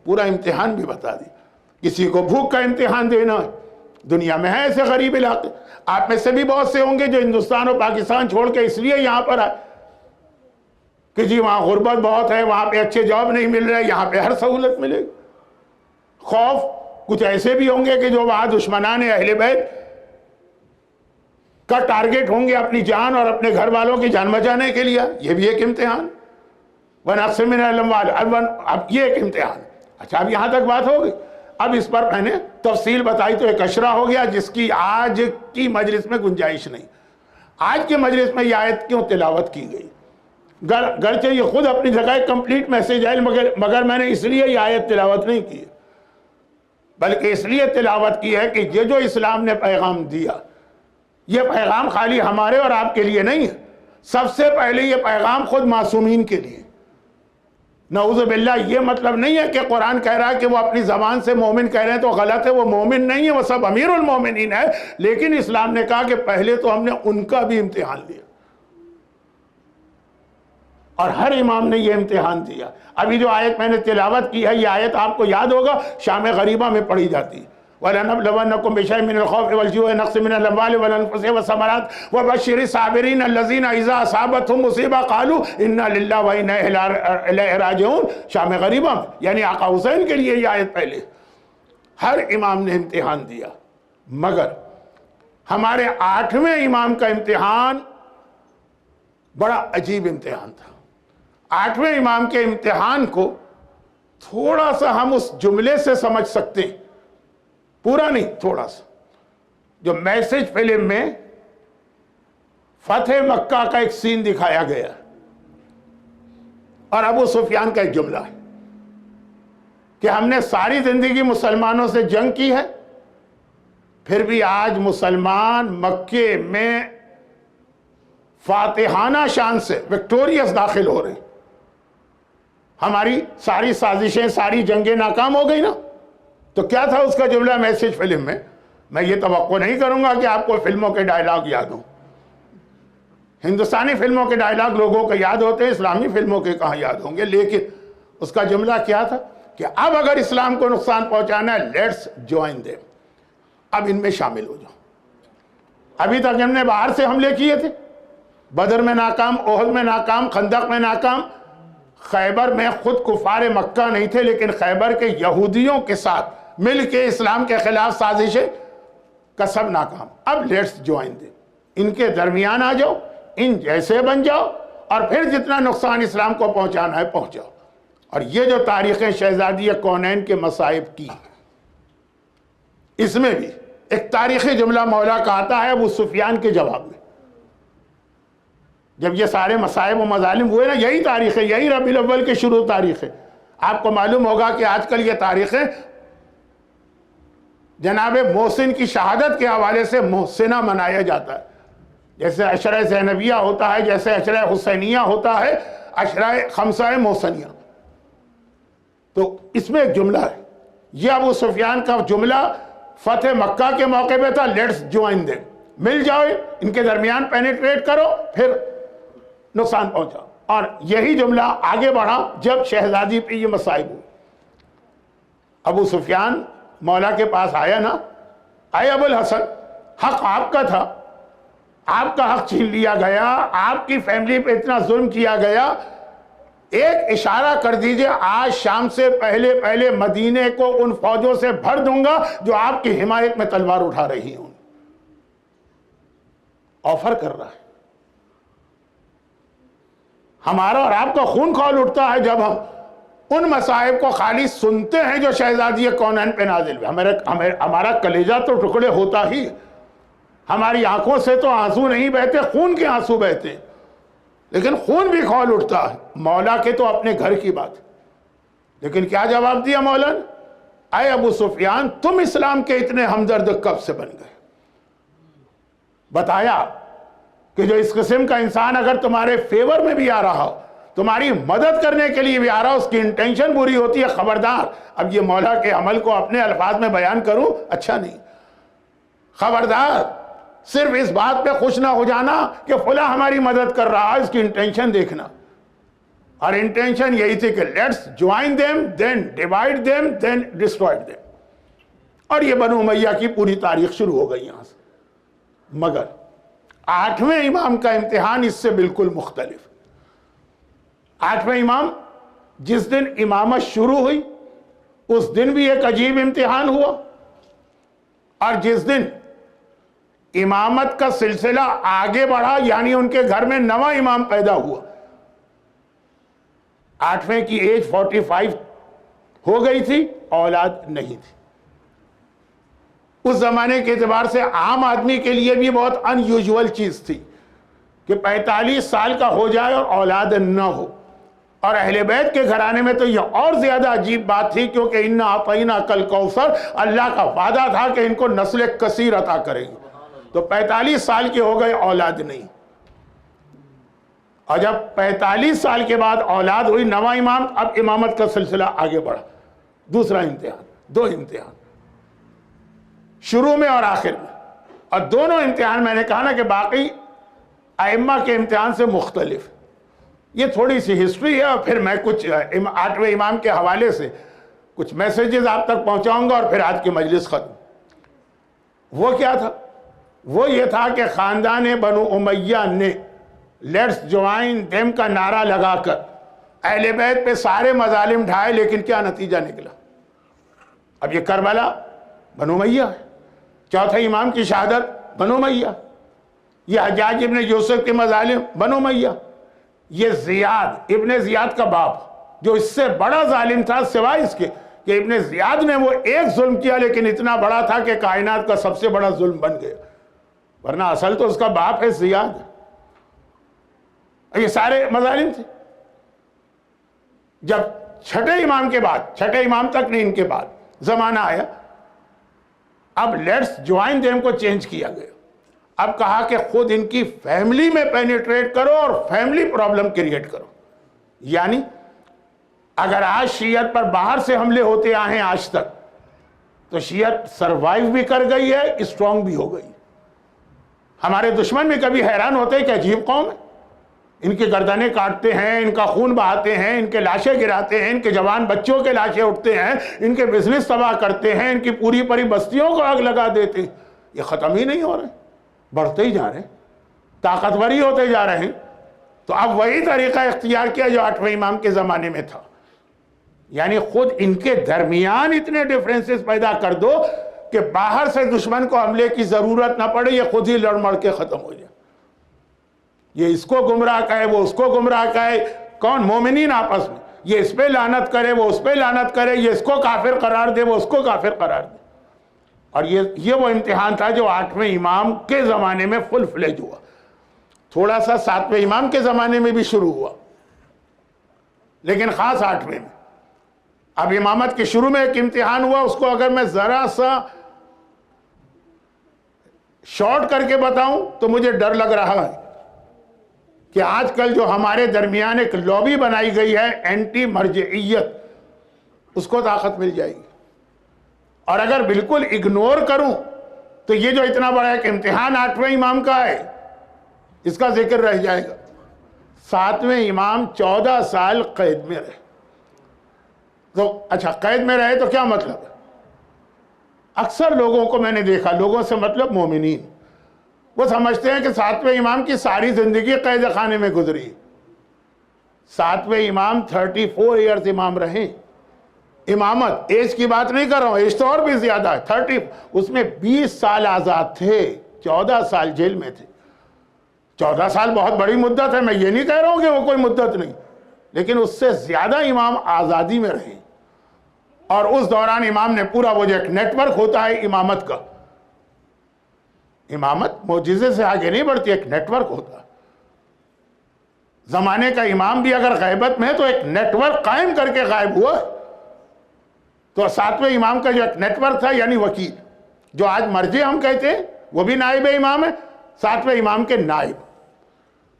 پورا امتحان بھی بتا دی۔ کسی کو بھوک کا امتحان دینا ہے، دنیا میں ہیں ایسے غریب علاقے، آپ میں سے بھی بہت سے ہوں گے جو ہندوستان اور پاکستان چھوڑ کے اس لیے یہاں پر آئے کہ جی وہاں غربت بہت ہے، وہاں پہ اچھے جاب نہیں مل رہے، یہاں پہ ہر سہولت ملے گی۔ خوف کچھ ایسے بھی ہوں گے کہ جو وہاں دشمنان اہل بیت کا ٹارگٹ ہوں گے اپنی جان اور اپنے گھر والوں کی جان بچانے کے لیے، یہ بھی ایک امتحان۔ وَنَقْصٍ مِّنَ الْأَمْوَالِ، اب یہ ایک امتحان۔ اچھا اب یہاں تک بات ہوگی، اب اس پر میں نے تفصیل بتائی تو ایک اشرہ ہو گیا جس کی آج کی مجلس میں گنجائش نہیں۔ آج کی مجلس میں یہ آیت کیوں تلاوت کی گئی؟ گرچہ یہ خود اپنی جگہ ایک کمپلیٹ میسیج ہے، مگر میں نے اس لیے یہ آیت تلاوت نہیں کی، بلکہ اس لیے تلاوت کی ہے کہ یہ جو اسلام نے پیغام دیا، یہ پیغام خالی ہمارے اور آپ کے لیے نہیں ہے، سب سے پہلے یہ پیغام خود معصومین کے لیے۔ نعوذ باللہ یہ مطلب نہیں ہے کہ قرآن کہہ رہا ہے کہ وہ اپنی زبان سے مومن کہہ رہے ہیں تو غلط ہے، وہ مومن نہیں ہے، وہ سب امیر المومنین ہے، لیکن اسلام نے کہا کہ پہلے تو ہم نے ان کا بھی امتحان لیا، اور ہر امام نے یہ امتحان دیا۔ ابھی جو آیت میں نے تلاوت کی ہے، یہ آیت آپ کو یاد ہوگا شام غریبہ میں پڑھی جاتی ہے، وَلَنَبْلَوَنَّكُمْ بِشَيْءٍ مِّنَ الْخَوْفِ وَالْجُوعِ وَنَقْصٍ مِّنَ الْأَمْوَالِ وَالْأَنفُسِ وَالثَّمَرَاتِ وَبَشِّرِ الصَّابِرِينَ الَّذِينَ إِذَا أَصَابَتْهُمْ مُصِیبَۃٌ قَالُوا إِنَّا لِلَّهِ وَإِنَّا إِلَیہِ رَاجِعُونَ، شام غریبہ میں، یعنی آقا حسین کے لیے یہ آیت پہلے۔ ہر امام نے امتحان دیا، مگر ہمارے 8ویں امام کا امتحان بڑا عجیب امتحان تھا۔ 8ویں امام کے امتحان کو تھوڑا سا ہم اس جملے سے سمجھ سکتے ہیں، پورا نہیں، تھوڑا سا۔ جو میسج فلم میں فتح مکہ کا ایک سین دکھایا گیا اور ابو سفیان کا ایک جملہ ہے کہ ہم نے ساری زندگی مسلمانوں سے جنگ کی ہے، پھر بھی آج مسلمان مکے میں فاتحانہ شان سے وکٹوریس داخل ہو رہے ہیں، ہماری ساری سازشیں، ساری جنگیں ناکام ہو گئی نا۔ تو کیا تھا اس کا جملہ میسج فلم میں یہ توقع نہیں کروں گا کہ آپ کو فلموں کے ڈائیلاگ یاد ہوں، ہندوستانی فلموں کے ڈائیلاگ لوگوں کو یاد ہوتے ہیں، اسلامی فلموں کے کہاں یاد ہوں گے، لیکن اس کا جملہ کیا تھا کہ اب اگر اسلام کو نقصان پہنچانا ہے، لیٹس جوائن دیم، اب ان میں شامل ہو جاؤ۔ ابھی تک ہم نے باہر سے حملے کیے تھے، بدر میں ناکام، احد میں ناکام، خندق میں ناکام، خیبر میں خود کفار مکہ نہیں تھے لیکن خیبر کے یہودیوں کے ساتھ مل کے اسلام کے خلاف سازشیں کا سب ناکام۔ اب لیٹس جوائن دیم، ان کے درمیان آ جاؤ، ان جیسے بن جاؤ، اور پھر جتنا نقصان اسلام کو پہنچانا ہے پہنچاؤ۔ اور یہ جو تاریخ شہزادی کونین کے مصائب کی، اس میں بھی ایک تاریخی جملہ مولا کا آتا ہے ابو سفیان کے جواب میں، جب یہ سارے مصائب و مظالم ہوئے نا، یہی تاریخ ہے، یہی ربیع الاول کے شروع تاریخ ہے۔ آپ کو معلوم ہوگا کہ آج کل یہ تاریخیں جناب محسن کی شہادت کے حوالے سے محسنہ منایا جاتا ہے، جیسے عشرہ زینبیہ ہوتا ہے، جیسے عشرہ حسینیہ ہوتا ہے، عشرہ خمسہ محسنیہ۔ تو اس میں ایک جملہ ہے، یہ ابو سفیان کا جملہ فتح مکہ کے موقع پہ تھا، لیٹس جوائن دیم، مل جاؤ، ان کے درمیان پینیٹریٹ کرو، پھر نقصان پہنچا۔ اور یہی جملہ آگے بڑھا جب شہزادی پہ یہ مصائب ہوئے۔ ابو سفیان مولا کے پاس آیا نا، اے ابو الحسن، حق آپ کا تھا، آپ کا حق چھین لیا گیا، آپ کی فیملی پہ اتنا ظلم کیا گیا، ایک اشارہ کر دیجئے، آج شام سے پہلے مدینے کو ان فوجوں سے بھر دوں گا جو آپ کی حمایت میں تلوار اٹھا رہی ہوں۔ آفر کر رہا ہے۔ ہمارا اور آپ کا خون کھول اٹھتا ہے جب ہم ان مصائب کو خالی سنتے ہیں جو شہزادی کونین پہ نازل ہوئے۔ ہمارا کلیجہ تو ٹکڑے ہوتا ہی، ہماری آنکھوں سے تو آنسو نہیں بہتے، خون کے آنسو بہتے ہیں، لیکن خون بھی کھول اٹھتا ہے۔ مولا کے تو اپنے گھر کی بات، لیکن کیا جواب دیا مولا نے؟ اے ابو سفیان، تم اسلام کے اتنے ہمدرد کب سے بن گئے؟ بتایا کہ جو اس قسم کا انسان اگر تمہارے فیور میں بھی آ رہا ہو، تمہاری مدد کرنے کے لیے بھی آ رہا ہو، اس کی انٹینشن بری ہوتی ہے، خبردار۔ اب یہ مولا کے عمل کو اپنے الفاظ میں بیان کروں، اچھا نہیں، خبردار۔ صرف اس بات پہ خوش نہ ہو جانا کہ فلاں ہماری مدد کر رہا ہے، اس کی انٹینشن دیکھنا۔ اور انٹینشن یہی تھی کہ let's join them, then divide them, then destroyed them. اور یہ بنو امیہ کی پوری تاریخ شروع ہو گئی یہاں سے. مگر 8ویں امام کا امتحان اس سے بالکل مختلف. 8ویں امام جس دن امامت شروع ہوئی اس دن بھی ایک عجیب امتحان ہوا، اور جس دن امامت کا سلسلہ آگے بڑھا یعنی ان کے گھر میں نواں امام پیدا ہوا، 8ویں کی ایج 45 ہو گئی تھی، اولاد نہیں تھی. اس زمانے کے اعتبار سے عام آدمی کے لیے بھی بہت ان یوزول چیز تھی کہ 45 سال کا ہو جائے اور اولاد نہ ہو. اور اہل بیت کے گھرانے میں تو یہ اور زیادہ عجیب بات تھی، کیونکہ اِنَّا أَعْطَيْنَاكَ الْكَوْثَرَ، اللہ کا وعدہ تھا کہ ان کو نسل کثیر عطا کریں گے. تو 45 سال کے ہو گئے، اولاد نہیں. اور جب 45 سال کے بعد اولاد ہوئی، نواں امام، اب امامت کا سلسلہ آگے بڑھا. دوسرا امتحان، 2 امتحان شروع میں اور آخر میں. اور دونوں امتحان میں نے کہا نا کہ باقی ائمہ کے امتحان سے مختلف. یہ تھوڑی سی ہسٹری ہے، اور پھر میں کچھ 8ویں امام کے حوالے سے کچھ میسیجز آپ تک پہنچاؤں گا، اور پھر آج کی مجلس ختم. وہ کیا تھا؟ وہ یہ تھا کہ خاندان بنو امیہ نے لیٹس جوائن دیم کا نعرہ لگا کر اہل بیت پہ سارے مظالم ڈھائے، لیکن کیا نتیجہ نکلا؟ اب یہ کربلا بنو امیہ ہے، چوتھے امام کی شہادت بنو امیہ، یہ حجاج ابن یوسف کے مظالم بنو امیہ، یہ زیاد ابن زیاد کا باپ جو اس سے بڑا ظالم تھا سوائے اس کے کہ ابن زیاد نے وہ ایک ظلم کیا لیکن اتنا بڑا تھا کہ کائنات کا سب سے بڑا ظلم بن گیا، ورنہ اصل تو اس کا باپ ہے زیاد. یہ سارے مظالم تھے. جب چھٹے امام کے بعد، چھٹے امام تک نہیں، ان کے بعد زمانہ آیا، اب لیٹس جوائن دیم کو چینج کیا گیا. اب کہا کہ خود ان کی فیملی میں پینیٹریٹ کرو اور فیملی پرابلم کریٹ کرو. یعنی اگر آج شیعت پر باہر سے حملے ہوتے آئے ہیں آج تک، تو شیعت سروائیو بھی کر گئی ہے، اسٹرانگ بھی ہو گئی. ہمارے دشمن بھی کبھی حیران ہوتے ہیں کہ عجیب قوم ہے، ان کی گردنیں کاٹتے ہیں، ان کا خون بہاتے ہیں، ان کے لاشیں گراتے ہیں، ان کے جوان بچوں کے لاشیں اٹھتے ہیں، ان کے بزنس تباہ کرتے ہیں، ان کی پوری پری بستیوں کو آگ لگا دیتے ہیں. یہ ختم ہی نہیں ہو رہے، بڑھتے ہی جا رہے ہیں، طاقتوری ہوتے جا رہے ہیں. تو اب وہی طریقہ اختیار کیا جو 8ویں امام کے زمانے میں تھا، یعنی خود ان کے درمیان اتنے ڈیفرنسز پیدا کر دو کہ باہر سے دشمن کو حملے کی ضرورت نہ پڑے، یہ خود ہی لڑ مڑ کے ختم ہو جائے. یہ اس کو گمراہ کہے، وہ اس کو گمراہ کہے، کون؟ مومنین آپس میں. یہ اس پہ لعنت کرے، وہ اس پہ لعنت کرے، یہ اس کو کافر قرار دے، وہ اس کو کافر قرار دے. اور یہ وہ امتحان تھا جو 8ویں امام کے زمانے میں فل فلیج ہوا. تھوڑا سا 7ویں امام کے زمانے میں بھی شروع ہوا، لیکن خاص 8ویں میں. اب امامت کے شروع میں ایک امتحان ہوا، اس کو اگر میں ذرا سا شارٹ کر کے بتاؤں تو مجھے ڈر لگ رہا ہے کہ آج کل جو ہمارے درمیان ایک لابی بنائی گئی ہے اینٹی مرجعیت، اس کو طاقت مل جائے گی. اور اگر بالکل اگنور کروں تو یہ جو اتنا بڑا ایک امتحان 8ویں امام کا ہے، اس کا ذکر رہ جائے گا. 7ویں امام 14 سال قید میں رہے. تو اچھا، قید میں رہے تو کیا مطلب ہے؟ اکثر لوگوں کو میں نے دیکھا، لوگوں سے مطلب مومنین، وہ سمجھتے ہیں کہ 7ویں امام کی ساری زندگی قید خانے میں گزری. 7ویں امام 34 ایئرز امام رہے. امامت ایج کی بات نہیں کر رہا ہوں، ایج تو اور بھی زیادہ ہے، 30. اس میں 20 سال آزاد تھے، 14 سال جیل میں تھے. 14 سال بہت بڑی مدت ہے، میں یہ نہیں کہہ رہا ہوں کہ وہ کوئی مدت نہیں، لیکن اس سے زیادہ امام آزادی میں رہے. اور اس دوران امام نے پورا وہ جو ایک نیٹ ورک ہوتا ہے امامت کا، امامت معجزے سے آگے نہیں بڑھتی، ایک نیٹ ورک ہوتا ہے. زمانے کا امام بھی اگر غیبت میں ہے تو ایک نیٹ ورک قائم کر کے غائب ہوا. تو 7ویں امام کا جو ایک نیٹ ورک تھا، یعنی وکیل، جو آج مرجع ہم کہتے ہیں، وہ بھی نائب امام ہے. 7ویں امام کے نائب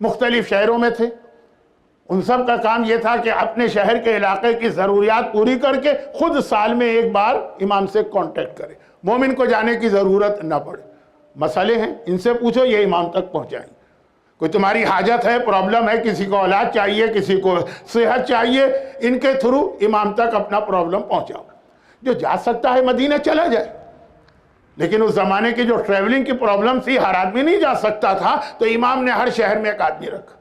مختلف شہروں میں تھے. ان سب کا کام یہ تھا کہ اپنے شہر کے علاقے کی ضروریات پوری کر کے خود سال میں ایک بار امام سے کانٹیکٹ کرے، مومن کو جانے کی ضرورت نہ پڑے. مسئلے ہیں، ان سے پوچھو، یہ امام تک پہنچائیں. کوئی تمہاری حاجت ہے، پرابلم ہے، کسی کو اولاد چاہیے، کسی کو صحت چاہیے، ان کے تھرو امام تک اپنا پرابلم پہنچاؤ. جو جا سکتا ہے مدینہ چلا جائے. لیکن اس زمانے کی جو ٹریولنگ کی پرابلم تھی، ہر آدمی نہیں جا سکتا تھا، تو امام نے ہر شہر میں ایک آدمی رکھا،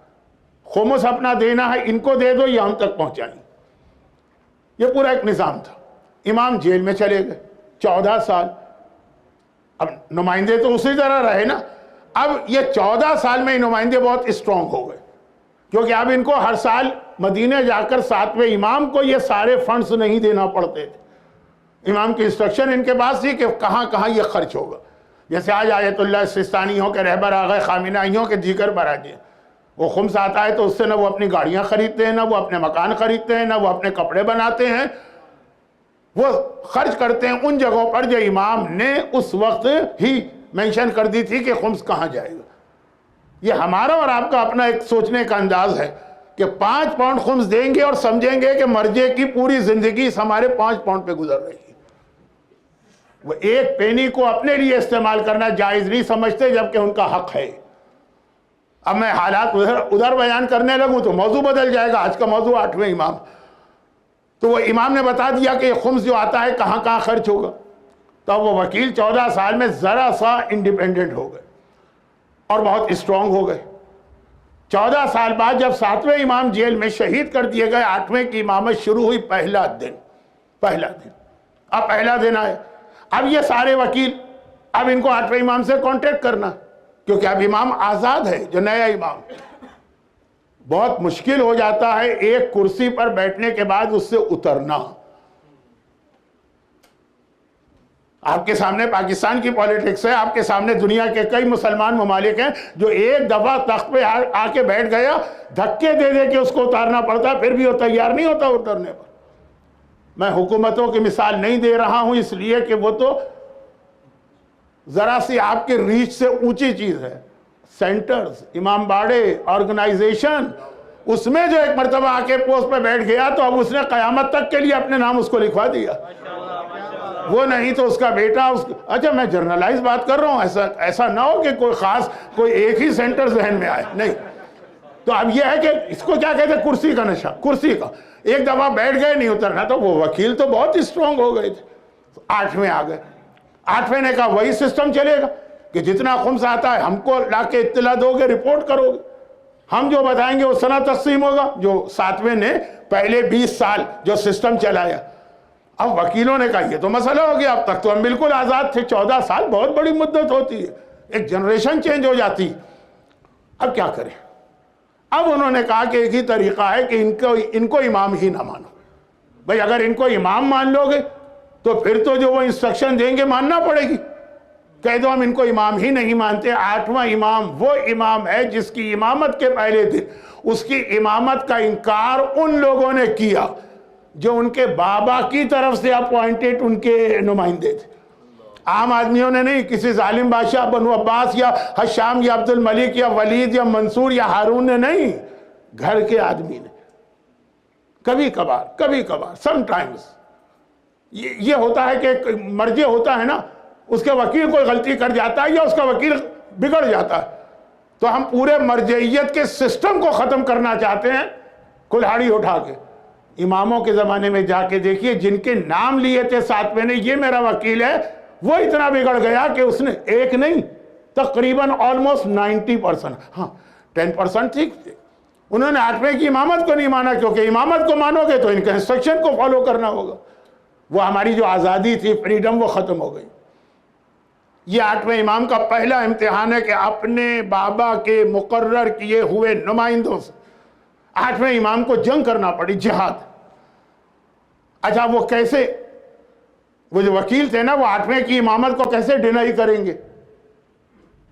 خمس اپنا دینا ہے، ان کو دے دو، یہ ہم تک پہنچائیں۔ یہ پورا ایک نظام تھا۔ امام جیل میں چلے گئے 14 سال، اب نمائندے تو اسی طرح رہے نا۔ اب یہ 14 سال میں نمائندے بہت اسٹرانگ ہو گئے، کیونکہ اب ان کو ہر سال مدینہ جا کر 7ویں امام کو یہ سارے فنڈز نہیں دینا پڑتے تھے۔ امام کی انسٹرکشن ان کے پاس تھی کہ کہاں کہاں یہ خرچ ہوگا۔ جیسے آج آیت اللہ سستانیوں کے رہبر آگئے، خامنائیوں کے دیگر براجے، وہ خمس آتا ہے تو اس سے نہ وہ اپنی گاڑیاں خریدتے ہیں، نہ وہ اپنے مکان خریدتے ہیں، نہ وہ اپنے کپڑے بناتے ہیں، وہ خرچ کرتے ہیں ان جگہوں پر جو امام نے اس وقت ہی مینشن کر دی تھی کہ خمس کہاں جائے گا۔ یہ ہمارا اور آپ کا اپنا ایک سوچنے کا انداز ہے کہ 5 پاؤنڈ خمس دیں گے اور سمجھیں گے کہ مرجے کی پوری زندگی ہمارے 5 پاؤنڈ پہ گزر رہی ہے۔ وہ ایک پینی کو اپنے لیے استعمال کرنا جائز نہیں سمجھتے، جبکہ ان کا حق ہے۔ اب میں حالات ادھر بیان کرنے لگوں تو موضوع بدل جائے گا۔ آج کا موضوع 8ویں امام، تو وہ امام نے بتا دیا کہ یہ خمس جو آتا ہے کہاں کہاں خرچ ہوگا۔ تو وہ وکیل 14 سال میں ذرا سا انڈیپینڈنٹ ہو گئے اور بہت اسٹرانگ ہو گئے۔ 14 سال بعد جب 7ویں امام جیل میں شہید کر دیے گئے، 8ویں کی امامت شروع ہوئی۔ پہلا دن اب پہلا دن آئے، اب یہ سارے وکیل، اب ان کو 8ویں امام سے کانٹیکٹ کرنا، کیونکہ اب امام آزاد ہے، جو نیا امام۔ بہت مشکل ہو جاتا ہے ایک کرسی پر بیٹھنے کے بعد اس سے اترنا۔ آپ کے سامنے پاکستان کی پولیٹکس ہے، آپ کے سامنے دنیا کے کئی مسلمان ممالک ہیں جو ایک دفعہ تخت پہ آ کے بیٹھ گیا، دھکے دے دے کے اس کو اتارنا پڑتا، پھر بھی وہ تیار نہیں ہوتا اترنے پر۔ میں حکومتوں کی مثال نہیں دے رہا ہوں اس لیے کہ وہ تو ذرا سی آپ کے ریچ سے اونچی چیز ہے۔ سینٹرز، امام باڑے، آرگنائزیشن، اس میں جو ایک مرتبہ آ کے پوسٹ پہ بیٹھ گیا تو اب اس نے قیامت تک کے لیے اپنے نام اس کو لکھوا دیا۔ وہ نہیں تو اس کا بیٹا اچھا میں جرنلائز بات کر رہا ہوں، ایسا نہ ہو کہ کوئی خاص کوئی ایک ہی سینٹر ذہن میں آئے، نہیں۔ تو اب یہ ہے کہ اس کو کیا کہتے ہیں، کرسی کا نشہ، کرسی کا۔ ایک دفعہ بیٹھ گئے نہیں اترنا، تو وہ وکیل تو بہت اسٹرانگ ہو گئے تھے۔ 8ویں آ گئے، 8ویں نے کہا وہی سسٹم چلے گا کہ جتنا خمس آتا ہے ہم کو لا کے اطلاع دو گے، رپورٹ کرو گے، ہم جو بتائیں گے وہ سنا تقسیم ہوگا، جو 7ویں نے پہلے 20 سال جو سسٹم چلایا۔ اب وکیلوں نے کہا یہ تو مسئلہ ہو گیا، اب تک تو ہم بالکل آزاد تھے، 14 سال بہت بڑی مدت ہوتی ہے، ایک جنریشن چینج ہو جاتی، اب کیا کریں؟ اب انہوں نے کہا کہ ایک ہی طریقہ ہے کہ ان کو امام ہی نہ مانو۔ بھئی اگر ان کو امام مان لو گے تو پھر تو جو وہ انسٹرکشن دیں گے ماننا پڑے گی۔ کہہ دو ہم ان کو امام ہی نہیں مانتے۔ 8واں امام وہ امام ہے جس کی امامت کے پہلے دن اس کی امامت کا انکار ان لوگوں نے کیا جو ان کے بابا کی طرف سے اپوائنٹڈ ان کے نمائندے تھے۔ عام آدمیوں نے نہیں، کسی ظالم بادشاہ بنو عباس یا حشام یا عبد الملک یا ولید یا منصور یا ہارون نے نہیں، گھر کے آدمی نے۔ کبھی کبھار سم ٹائمز یہ ہوتا ہے کہ مرجع ہوتا ہے نا، اس کے وکیل کوئی غلطی کر جاتا ہے یا اس کا وکیل بگڑ جاتا ہے، تو ہم پورے مرجعیت کے سسٹم کو ختم کرنا چاہتے ہیں کلہاڑی اٹھا کے۔ اماموں کے زمانے میں جا کے دیکھیے جن کے نام لیے تھے 7ویں نے، یہ میرا وکیل ہے، وہ اتنا بگڑ گیا کہ اس نے ایک نہیں تقریباً آلموسٹ 90%، ہاں 10% ٹھیک تھے، انہوں نے 8ویں کی امامت کو نہیں مانا، کیونکہ امامت کو مانو گے تو ان کے انسٹرکشن کو فالو کرنا ہوگا۔ وہ ہماری جو آزادی تھی، فریڈم، وہ ختم ہو گئی۔ یہ 8ویں امام کا پہلا امتحان ہے کہ اپنے بابا کے مقرر کیے ہوئے نمائندوں سے 8ویں امام کو جنگ کرنا پڑی، جہاد۔ اچھا وہ کیسے، وہ جو وکیل تھے نا، وہ 8ویں کی امامت کو کیسے ڈینائی کریں گے؟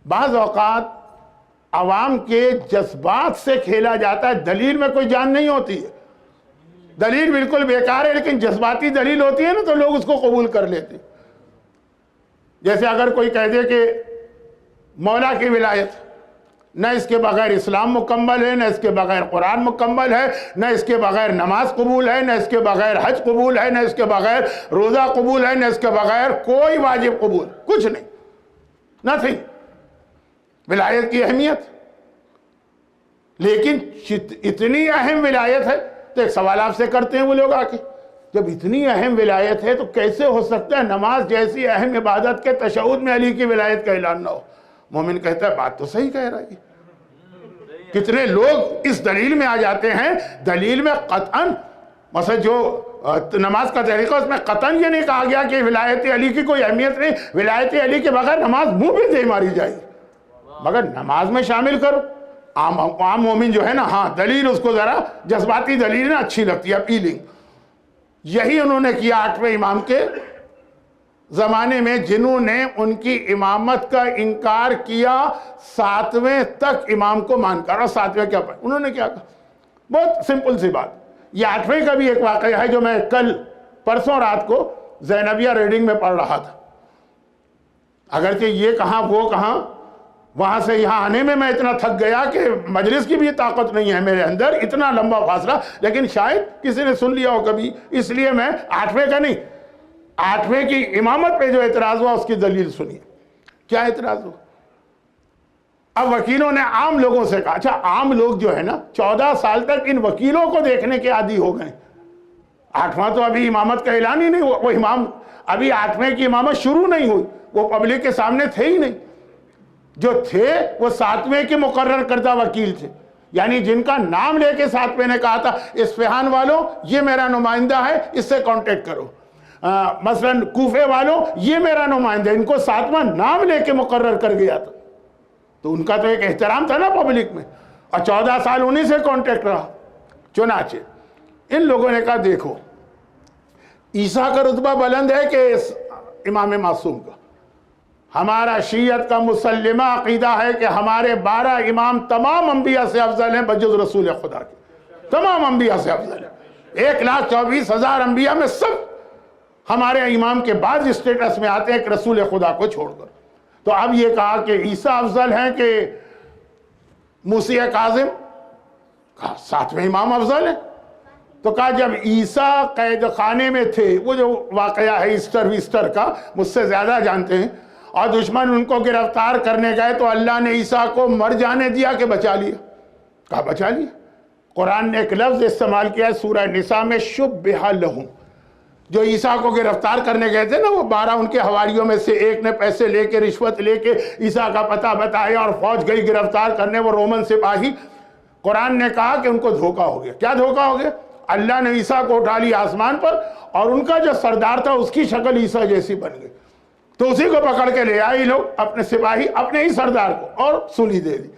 بعض اوقات عوام کے جذبات سے کھیلا جاتا ہے، دلیل میں کوئی جان نہیں ہوتی ہے، دلیل بالکل بیکار ہے، لیکن جذباتی دلیل ہوتی ہے نا تو لوگ اس کو قبول کر لیتے۔ جیسے اگر کوئی کہہ دے کہ مولا کی ولایت، نہ اس کے بغیر اسلام مکمل ہے، نہ اس کے بغیر قرآن مکمل ہے، نہ اس کے بغیر نماز قبول ہے، نہ اس کے بغیر حج قبول ہے، نہ اس کے بغیر روزہ قبول ہے، نہ اس کے بغیر کوئی واجب قبول، کچھ نہیں، نتھنگ۔ ولایت کی اہمیت، لیکن اتنی اہم ولایت ہے تو ایک سوال آپ سے کرتے ہیں وہ لوگ آ کے جب اتنی اہم ولایت ہے تو کیسے ہو سکتا ہے نماز جیسی اہم عبادت کے تشہد میں علی کی ولایت کا اعلان نہ ہو؟ مومن کہتا ہے بات تو صحیح کہہ رہا ہے. کتنے لوگ اس دلیل میں آ جاتے ہیں، دلیل میں قطعاً مثلا جو نماز کا طریقہ اس میں قطعاً یہ نہیں کہا گیا کہ ولایت علی کی کوئی اہمیت نہیں، ولایت علی کے بغیر نماز منہ بھی دے ماری جائے گی، مگر نماز میں شامل کرو. عام مومن جو ہے نا، ہاں دلیل اس کو ذرا جذباتی دلیل نا اچھی لگتی ہے، اپیلنگ. یہی انہوں نے کیا 8ویں امام کے زمانے میں، جنہوں نے ان کی امامت کا انکار کیا 7ویں تک امام کو مان کر. اور 7ویں کیا پڑھا انہوں نے؟ کیا کہا؟ بہت سمپل سی بات. یہ 8ویں کا بھی ایک واقعہ ہے جو میں کل پرسوں رات کو زینبیہ ریڈنگ میں پڑھ رہا تھا. اگرچہ یہ کہاں وہ کہاں، وہاں سے یہاں آنے میں اتنا تھک گیا کہ مجلس کی بھی طاقت نہیں ہے میرے اندر، اتنا لمبا فاصلہ. لیکن شاید کسی نے سن لیا ہو کبھی، اس لیے میں 8ویں کا نہیں، 8ویں کی امامت پہ جو اعتراض ہوا اس کی دلیل سنیے. کیا اعتراض ہوا؟ اب وکیلوں نے عام لوگوں سے کہا. اچھا عام لوگ جو ہے نا 14 سال تک ان وکیلوں کو دیکھنے کے عادی ہو گئے. 8واں تو ابھی امامت کا اعلان ہی نہیں ہوا، وہ امام ابھی 8ویں کی امامت شروع نہیں ہوئی، وہ پبلک کے سامنے تھے ہی نہیں. جو تھے وہ 7ویں کے مقرر کردہ وکیل تھے، یعنی جن کا نام لے کے 7ویں نے کہا تھا اصفہان والوں یہ میرا نمائندہ ہے، اس سے کانٹیکٹ کرو. مثلا کوفے والوں یہ میرا نمائندہ ہے، ان کو 7واں نام لے کے مقرر کر گیا تھا. تو ان کا تو ایک احترام تھا نا پبلک میں، اور 14 سال انہی سے کانٹیکٹ رہا. چنانچہ ان لوگوں نے کہا دیکھو عیسیٰ کا رتبہ بلند ہے کہ امام معصوم کا؟ ہمارا شیعت کا مسلمہ عقیدہ ہے کہ ہمارے 12 امام تمام انبیاء سے افضل ہیں بجز رسول خدا کے. تمام انبیاء سے افضل ہیں. 1,24,000 انبیاء میں سب ہمارے امام کے بعد اسٹیٹس میں آتے ہیں کہ رسول خدا کو چھوڑ کر. تو اب یہ کہا کہ عیسیٰ افضل ہیں کہ موسی کاظم؟ کہا 7ویں امام افضل ہیں. تو کہا جب عیسیٰ قید خانے میں تھے، وہ جو واقعہ ہے ایسٹر کا مجھ سے زیادہ جانتے ہیں، اور دشمن ان کو گرفتار کرنے گئے تو اللہ نے عیسیٰ کو مر جانے دیا کہ بچا لیا؟ کہا بچا لیا. قرآن نے ایک لفظ استعمال کیا ہے سورہ نساء میں، شبہ لہم. جو عیسیٰ کو گرفتار کرنے گئے تھے نا، وہ 12 ان کے حواریوں میں سے ایک نے پیسے لے کے رشوت لے کے عیسیٰ کا پتہ بتایا اور فوج گئی گرفتار کرنے، وہ رومن سپاہی. قرآن نے کہا کہ ان کو دھوکہ ہو گیا. کیا دھوکہ ہو گیا؟ اللہ نے عیسیٰ کو اٹھا لیا آسمان پر، اور ان کا جو سردار تھا اس کی شکل عیسیٰ جیسی بن گئی. تو اسی کو پکڑ کے لے آئے لوگ، اپنے سپاہی اپنے ہی سردار کو، اور سولی دے دی.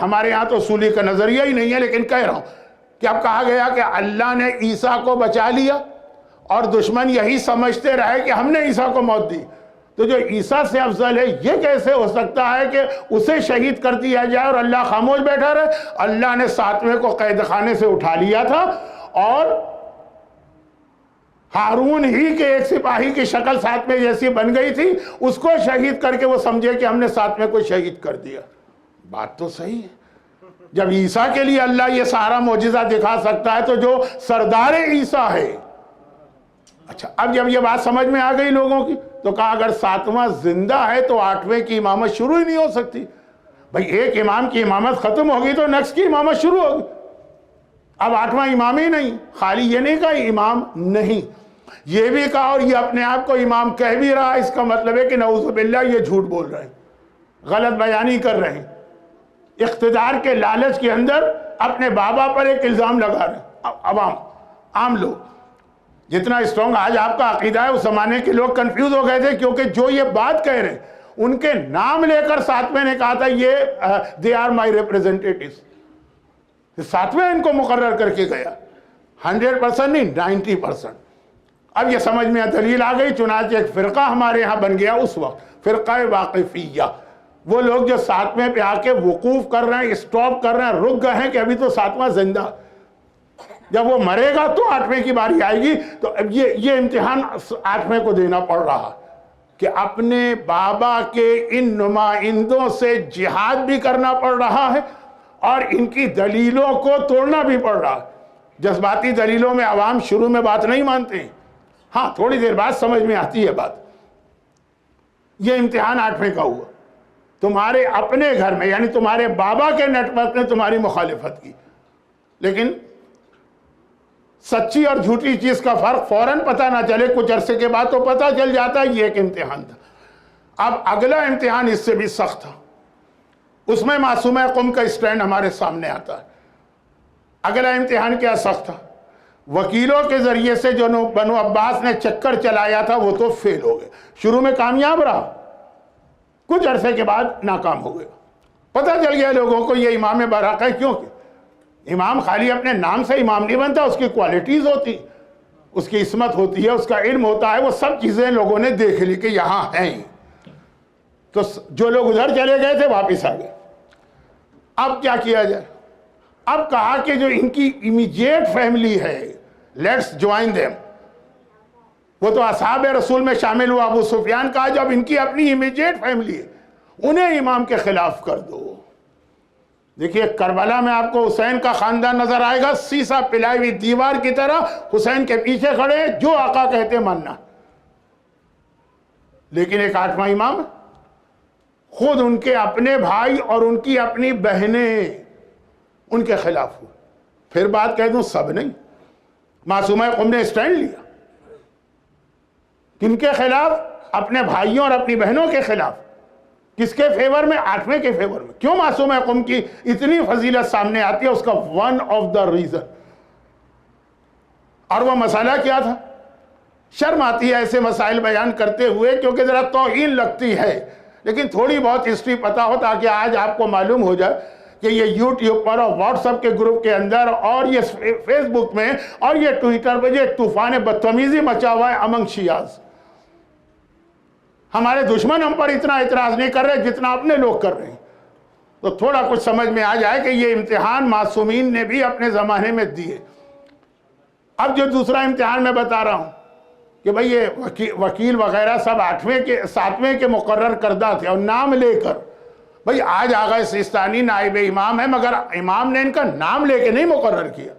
ہمارے ہاں تو سولی کا نظریہ ہی نہیں ہے، لیکن کہہ رہا ہوں کہ اب کہا گیا کہ اللہ نے عیسیٰ کو بچا لیا، اور دشمن یہی سمجھتے رہے کہ ہم نے عیسیٰ کو موت دی. تو جو عیسیٰ سے افضل ہے یہ کیسے ہو سکتا ہے کہ اسے شہید کر دیا جائے اور اللہ خاموش بیٹھا رہے؟ اللہ نے 7ویں کو قید خانے سے اٹھا لیا تھا، اور ہارون ہی کے ایک سپاہی کی شکل 7ویں جیسی بن گئی تھی، اس کو شہید کر کے وہ سمجھے کہ ہم نے 7ویں کو شہید کر دیا. بات تو صحیح ہے. جب عیسیٰ کے لیے اللہ یہ سارا معجزہ دکھا سکتا ہے تو جو سردار عیسیٰ ہے. اچھا اب جب یہ بات سمجھ میں آ گئی لوگوں کی تو کہا اگر 7واں زندہ ہے تو 8ویں کی امامت شروع ہی نہیں ہو سکتی. بھئی ایک امام کی امامت ختم ہوگی تو نیکسٹ کی امامت شروع ہوگی. اب 8واں امام ہی نہیں. خالی یہ نہیں کہا امام نہیں، یہ بھی کہا اور یہ اپنے آپ کو امام کہہ بھی رہا. اس کا مطلب ہے کہ نعوذ باللہ یہ جھوٹ بول رہے ہیں، غلط بیانی کر رہے ہیں، اقتدار کے لالچ کے اندر اپنے بابا پر ایک الزام لگا رہے ہیں. عوام عام لوگ جتنا اسٹرانگ آج آپ کا عقیدہ ہے، اس زمانے کے لوگ کنفیوز ہو گئے تھے، کیونکہ جو یہ بات کہہ رہے ہیں ان کے نام لے کر 7ویں نے کہا تھا یہ they are my representatives. 7ویں ان کو مقرر کر کے گیا. 100% نہیں 90%. اب یہ سمجھ میں دلیل آ گئی. چنانچہ ایک فرقہ ہمارے ہاں بن گیا اس وقت، فرقہ واقفیہ. وہ لوگ جو 7ویں پہ آ کے وقوف کر رہے ہیں، اسٹاپ کر رہے ہیں، رک گئے ہیں کہ ابھی تو 7واں زندہ. جب وہ مرے گا تو 8ویں کی باری آئے گی. تو اب یہ امتحان 8ویں کو دینا پڑ رہا کہ اپنے بابا کے ان نمائندوں سے جہاد بھی کرنا پڑ رہا ہے اور ان کی دلیلوں کو توڑنا بھی پڑ رہا ہے. جذباتی دلیلوں میں عوام شروع میں بات نہیں مانتے ہیں، ہاں تھوڑی دیر بعد سمجھ میں آتی ہے بات. یہ امتحان 8ویں کا ہوا. تمہارے اپنے گھر میں یعنی تمہارے بابا کے نیٹ ورک نے تمہاری مخالفت کی، لیکن سچی اور جھوٹی چیز کا فرق فوراً پتہ نہ چلے، کچھ عرصے کے بعد تو پتہ چل جاتا ہے، یہ ایک امتحان تھا۔ اب اگلا امتحان اس سے بھی سخت تھا، اس میں معصومہ قم کا اسٹینڈ ہمارے سامنے آتا ہے۔ اگلا امتحان کیا سخت تھا؟ وکیلوں کے ذریعے سے جو بنو عباس نے چکر چلایا تھا وہ تو فیل ہو گئے، شروع میں کامیاب رہا، کچھ عرصے کے بعد ناکام ہو گئے۔ پتہ چل گیا لوگوں کو یہ امام برحق ہے، کیونکہ امام خالی اپنے نام سے امام نہیں بنتا، اس کی کوالٹیز ہوتی، اس کی عصمت ہوتی ہے، اس کا علم ہوتا ہے، وہ سب چیزیں لوگوں نے دیکھ لی کہ یہاں ہیں۔ تو جو لوگ ادھر چلے گئے تھے واپس آ گئے۔ اب کیا کیا جائے؟ اب کہا کہ جو ان کی امیجیٹ فیملی ہے، لیٹس جوائن دیم۔ وہ تو اصحاب رسول میں شامل ہوا، ابو سفیان کہا جب ان کی اپنی امیجیٹ فیملی ہے انہیں امام کے خلاف کر دو۔ دیکھیے کربلا میں آپ کو حسین کا خاندان نظر آئے گا، سیسا پلائی ہوئی دیوار کی طرح حسین کے پیچھے کھڑے، جو آقا کہتے ماننا۔ لیکن ایک آٹھواں امام خود ان کے اپنے بھائی اور ان کی اپنی بہنیں ان کے خلاف ہوئے۔ پھر بات کہہ دوں، سب نہیں، معصومہ قم نے اسٹینڈ لیا۔ کن کے خلاف؟ اپنے بھائیوں اور اپنی بہنوں کے خلاف۔ کس کے فیور میں؟ آٹھویں کے فیور میں۔ کیوں معصومہ قم کی اتنی فضیلت سامنے آتی ہے؟ اس کا ون آف دا ریزن، اور وہ مسئلہ کیا تھا؟ شرم آتی ہے ایسے مسائل بیان کرتے ہوئے کیونکہ ذرا توہین لگتی ہے، لیکن تھوڑی بہت ہسٹری پتا ہو تاکہ آج آپ کو معلوم ہو جائے کہ یہ یوٹیوب پر اور واٹس ایپ کے گروپ کے اندر اور یہ فیس بک میں اور یہ ٹویٹر پر یہ طوفان بدتمیزی مچا ہوا ہے امنگ شیعاز۔ ہمارے دشمن ہم پر اتنا اعتراض نہیں کر رہے جتنا اپنے لوگ کر رہے ہیں، تو تھوڑا کچھ سمجھ میں آ جائے کہ یہ امتحان معصومین نے بھی اپنے زمانے میں دیے۔ اب جو دوسرا امتحان میں بتا رہا ہوں کہ بھئی یہ وکیل وغیرہ سب 7ویں کے مقرر کردہ تھے، اور نام لے کر، بھئی آج آغا سیستانی نائب امام ہے مگر امام نے ان کا نام لے کے نہیں مقرر کیا،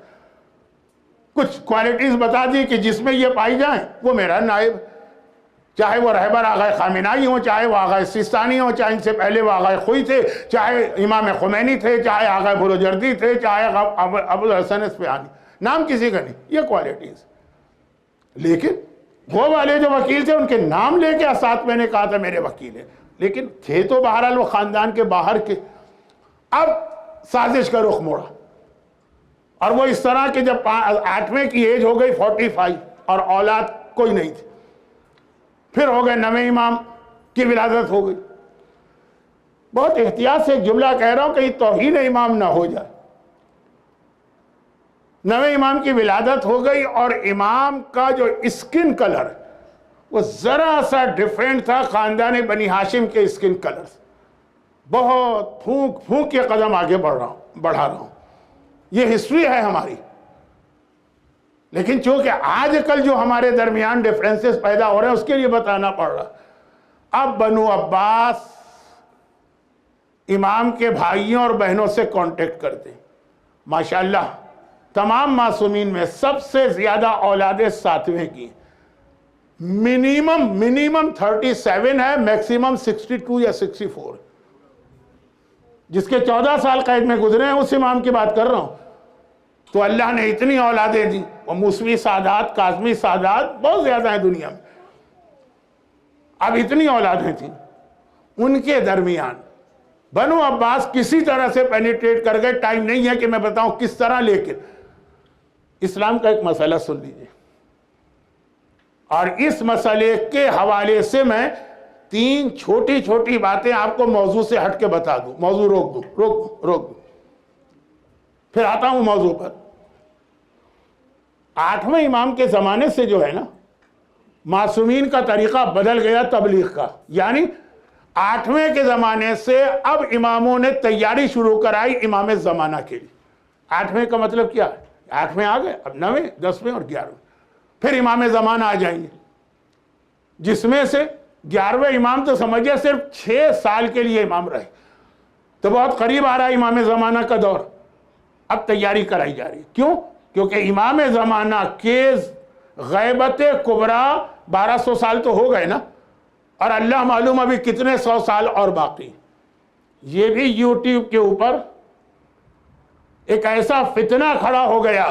کچھ کوالٹیز بتا دی کہ جس میں یہ پائی جائیں وہ میرا نائب، چاہے وہ رہبر آغا خامنائی ہوں، چاہے وہ آغا سیستانی ہوں، چاہے ان سے پہلے وہ آغا خوئی تھے، چاہے امام خمینی تھے، چاہے آغا بروجردی تھے، چاہے ابو الحسن اصفہانی، نام کسی کا نہیں، یہ کوالٹیز۔ لیکن وہ والے جو وکیل تھے ان کے نام لے کے 7ویں نے کہا تھا میرے وکیل ہیں، لیکن تھے تو بہرحال وہ خاندان کے باہر کے۔ اب سازش کا رخ موڑا، اور وہ اس طرح کہ جب 8ویں کی ایج ہو گئی 45 اور اولاد کوئی نہیں تھی، پھر ہو گئے 9ویں امام کی ولادت ہو گئی۔ بہت احتیاط سے ایک جملہ کہہ رہا ہوں کہ توہین امام نہ ہو جائے۔ 9ویں امام کی ولادت ہو گئی اور امام کا جو اسکن کلر وہ ذرا سا ڈیفرنٹ تھا خاندان بنی ہاشم کے اسکن کلر سے۔ بہت پھونک پھونک کے قدم آگے بڑھا رہا ہوں، یہ ہسٹری ہے ہماری۔ لیکن چونکہ آج کل جو ہمارے درمیان ڈیفرنسز پیدا ہو رہے ہیں اس کے لیے بتانا پڑ رہا۔ اب بنو عباس امام کے بھائیوں اور بہنوں سے کانٹیکٹ کرتے ہیں۔ ماشاءاللہ تمام معصومین میں سب سے زیادہ اولادیں 7ویں کی، منیمم 37 ہے، میکسیمم 62 یا 64۔ جس کے 14 سال قید میں گزرے ہیں اس امام کی بات کر رہا ہوں۔ تو اللہ نے اتنی اولادیں دی، وہ موسوی سادات، کاظمی سادات بہت زیادہ ہیں دنیا میں۔ اب اتنی اولادیں تھیں، ان کے درمیان بنو عباس کسی طرح سے پینیٹریٹ کر گئے۔ ٹائم نہیں ہے کہ میں بتاؤں کس طرح، لیکن اسلام کا ایک مسئلہ سن لیجئے، اور اس مسئلے کے حوالے سے میں 3 چھوٹی چھوٹی باتیں آپ کو موضوع سے ہٹ کے بتا دوں۔ موضوع روک دوں پھر آتا ہوں موضوع پر۔ 8ویں امام کے زمانے سے جو ہے نا معصومین کا طریقہ بدل گیا تبلیغ کا، یعنی 8ویں کے زمانے سے اب اماموں نے تیاری شروع کرائی امام زمانہ کے لیے۔ 8ویں کا مطلب کیا ہے؟ 8ویں آ گئے، اب 9ویں، 10ویں اور 11ویں، پھر امام زمانہ آ جائیں گے، جس میں سے 11ویں امام تو سمجھے صرف 6 سال کے لیے امام رہے، تو بہت قریب آ رہا ہے امام زمانہ کا دور۔ اب تیاری کرائی جا رہی ہے، کیوں؟ کیونکہ امام زمانہ کے غیبت کبریٰ 1200 سال تو ہو گئے نا، اور اللہ معلوم ابھی کتنے 100 سال اور باقی۔ یہ بھی یوٹیوب کے اوپر ایک ایسا فتنہ کھڑا ہو گیا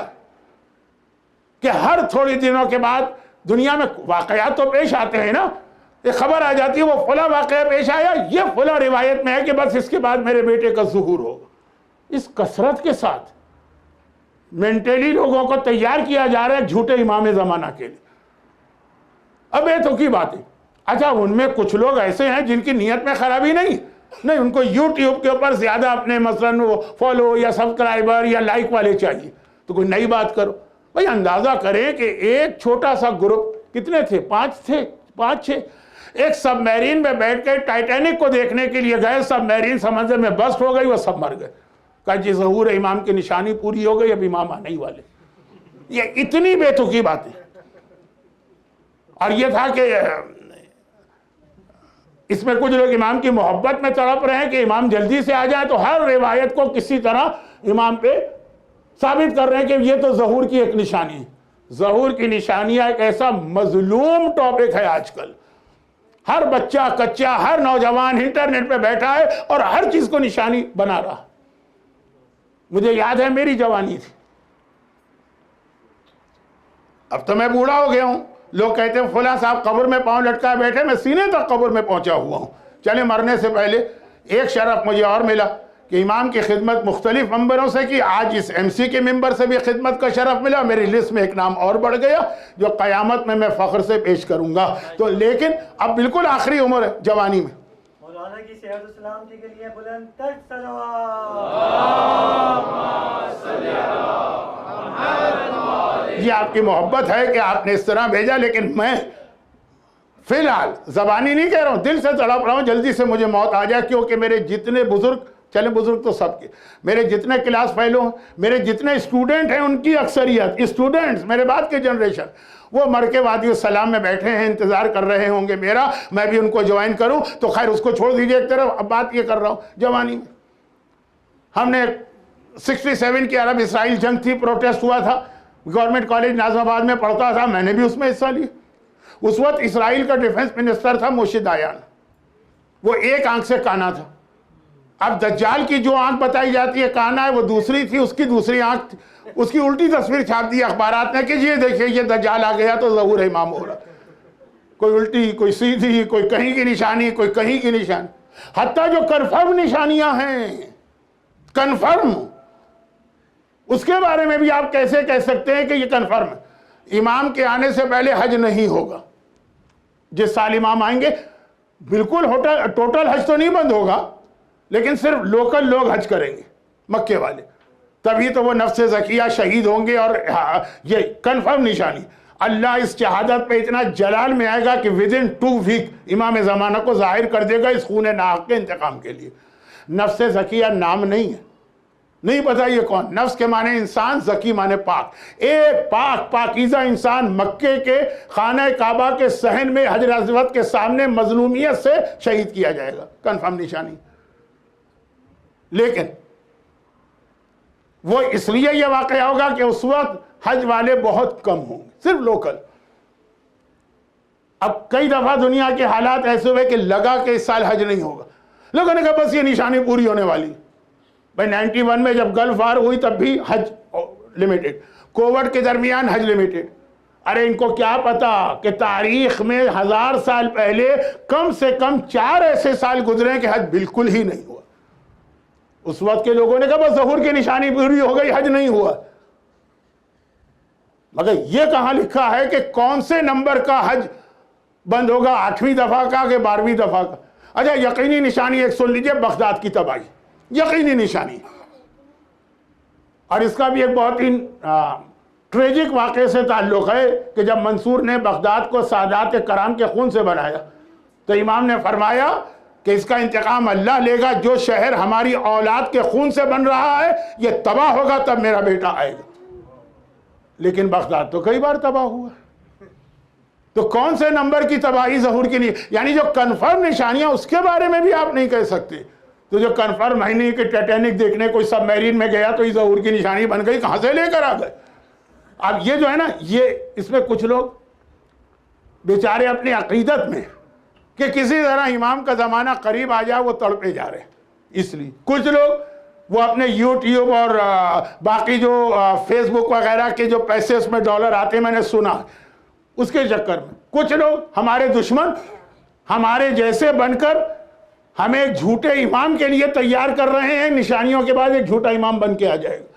کہ ہر تھوڑی دنوں کے بعد دنیا میں واقعات تو پیش آتے ہیں نا، ایک خبر آ جاتی ہے وہ فلاں واقعہ پیش آیا، یہ فلاں روایت میں ہے کہ بس اس کے بعد میرے بیٹے کا ظہور ہوگا۔ اس کثرت کے ساتھ مینٹلی لوگوں کو تیار کیا جا رہا ہے جھوٹے امام زمانہ کے لیے۔ اب یہ تو کی بات ہے۔ اچھا، ان میں کچھ لوگ ایسے ہیں جن کی نیت میں خرابی نہیں، ان کو یوٹیوب کے اوپر زیادہ اپنے مثلاً فالو یا سبسکرائبر یا لائک والے چاہیے، تو کوئی نئی بات کرو۔ بھائی اندازہ کریں کہ ایک چھوٹا سا گروپ، کتنے تھے؟ 5 6، ایک سب میرین میں بیٹھ کے ٹائٹینک کو دیکھنے کے لیے گئے، سب میرین سمندر میں بسٹ ہو گئی، وہ سب مر گئے۔ کہا جی ظہور امام کی نشانی پوری ہو گئی، اب امام آنے ہی والے۔ یہ اتنی بے تکی باتیں۔ اور یہ تھا کہ اس میں کچھ لوگ امام کی محبت میں تڑپ رہے ہیں کہ امام جلدی سے آ جائے، تو ہر روایت کو کسی طرح امام پہ ثابت کر رہے ہیں کہ یہ تو ظہور کی ایک نشانی ہے۔ ظہور کی نشانیاں ایک ایسا مظلوم ٹاپک ہے آج کل۔ ہر بچہ کچا، ہر نوجوان انٹرنیٹ پہ بیٹھا ہے اور ہر چیز کو نشانی بنا رہا۔ مجھے یاد ہے میری جوانی تھی، اب تو میں بوڑھا ہو گیا ہوں، لوگ کہتے ہیں فلاں صاحب قبر میں پاؤں لٹکائے بیٹھے، میں سینے تک قبر میں پہنچا ہوا ہوں۔ چلے مرنے سے پہلے ایک شرف مجھے اور ملا کہ امام کی خدمت مختلف ممبروں سے کی، آج اس MC کے ممبر سے بھی خدمت کا شرف ملا، میری لسٹ میں ایک نام اور بڑھ گیا جو قیامت میں فخر سے پیش کروں گا۔ تو لیکن اب بالکل آخری عمر ہے جوانی میں۔ مولانا کی صحت و سلامتی کے لیے بلند تر صلوات۔ یہ آپ کی محبت ہے کہ آپ نے اس طرح بھیجا، لیکن میں فی الحال زبانی نہیں کہہ رہا ہوں، دل سے تڑپ رہا ہوں جلدی سے مجھے موت آ جائے، کیونکہ میرے جتنے بزرگ، چلے بزرگ تو سب کے، میرے جتنے کلاس فیلو ہیں، میرے جتنے اسٹوڈنٹ ہیں، ان کی اکثریت اسٹوڈنٹس میرے بعد کے جنریشن، وہ مر کے وادی السلام میں بیٹھے ہیں، انتظار کر رہے ہوں گے میرا میں بھی ان کو جوائن کروں۔ تو خیر اس کو چھوڑ دیجئے ایک طرف، اب بات یہ کر رہا ہوں جوانی میں ہم نے 67 کی عرب اسرائیل جنگ تھی، پروٹیسٹ ہوا تھا، گورنمنٹ کالج ناظم آباد میں پڑھتا تھا، میں نے بھی اس میں حصہ لیا۔ اس وقت اسرائیل کا ڈیفنس منسٹر تھا مرشد عیان، وہ ایک آنکھ سے کانا تھا۔ اب دجال کی جو آنکھ بتائی جاتی ہے کانا ہے، وہ دوسری تھی، اس کی دوسری آنکھ تھی، اس کی الٹی تصویر چھاپ دی اخبارات نے کہ یہ دیکھیں یہ دجال آ گیا تو ظہور امام ہو رہا، کوئی الٹی، کوئی سیدھی، کوئی کہیں کی نشانی، کوئی کہیں کی نشانی، حتیٰ جو کنفرم نشانیاں ہیں، کنفرم، اس کے بارے میں بھی آپ کیسے کہہ سکتے ہیں کہ یہ کنفرم ہے؟ امام کے آنے سے پہلے حج نہیں ہوگا، جس سال امام آئیں گے بالکل ٹوٹل حج تو نہیں بند ہوگا، لیکن صرف لوکل لوگ حج کریں گے، مکے والے، تبھی تو وہ نفس زکیہ شہید ہوں گے۔ اور یہ کنفرم نشانی، اللہ اس شہادت پہ اتنا جلال میں آئے گا کہ within 2 week امام زمانہ کو ظاہر کر دے گا اس خون ناحق کے انتقام کے لیے۔ نفس زکیہ نام نہیں ہے، نہیں پتا یہ کون، نفس کے معنی انسان، زکی معنی پاک، ایک پاک پاکیزہ انسان مکے کے خانہ کعبہ کے صحن میں حجر اسود کے سامنے مظلومیت سے شہید کیا جائے گا، کنفرم نشانی۔ لیکن وہ اس لیے یہ واقعہ ہوگا کہ اس وقت حج والے بہت کم ہوں گے، صرف لوکل۔ اب کئی دفعہ دنیا کے حالات ایسے ہوئے کہ لگا کہ اس سال حج نہیں ہوگا، لوگوں نے کہا بس یہ نشانی پوری ہونے والی۔ بھائی 91 میں جب گلف وار ہوئی تب بھی حج لمیٹڈ، کووڈ کے درمیان حج لمیٹڈ۔ ارے ان کو کیا پتا کہ تاریخ میں 1000 سال پہلے کم سے کم 4 ایسے سال گزرے کہ حج بالکل ہی نہیں ہوا۔ اس وقت کے لوگوں نے کہا بس ظہور کی نشانی پوری ہو گئی، حج نہیں ہوا۔ مگر یہ کہاں لکھا ہے کہ کون سے نمبر کا حج بند ہوگا، 8ویں دفعہ کا کہ 12ویں دفعہ کا؟ اچھا یقینی نشانی ایک سن لیجئے، بغداد کی تباہی یقینی نشانی۔ اور اس کا بھی ایک بہت ہی ٹریجک واقعے سے تعلق ہے کہ جب منصور نے بغداد کو سادات کرام کے خون سے بنایا تو امام نے فرمایا کہ اس کا انتقام اللہ لے گا، جو شہر ہماری اولاد کے خون سے بن رہا ہے یہ تباہ ہوگا تب میرا بیٹا آئے گا۔ لیکن بغداد تو کئی بار تباہ ہوا، تو کون سے نمبر کی تباہی ظہور کی نہیں، یعنی جو کنفرم نشانیاں اس کے بارے میں بھی آپ نہیں کہہ سکتے۔ تو جو کنفرم ہے نہیں کہ ٹائٹینک دیکھنے کوئی سب میرین میں گیا تو یہ ظہور کی نشانی بن گئی، کہاں سے لے کر آ گئے؟ اب یہ جو ہے نا، یہ اس میں کچھ لوگ بیچارے اپنی عقیدت میں کہ کسی طرح امام کا زمانہ قریب آ جائے وہ تڑپے جا رہے ہیں، اس لیے کچھ لوگ وہ اپنے یوٹیوب اور باقی جو فیس بک وغیرہ کے جو پیسے اس میں ڈالر آتے ہیں میں نے سنا، اس کے چکر میں کچھ لوگ ہمارے دشمن ہمارے جیسے بن کر ہمیں ایک جھوٹے امام کے لیے تیار کر رہے ہیں، نشانیوں کے بعد ایک جھوٹا امام بن کے آ جائے گا۔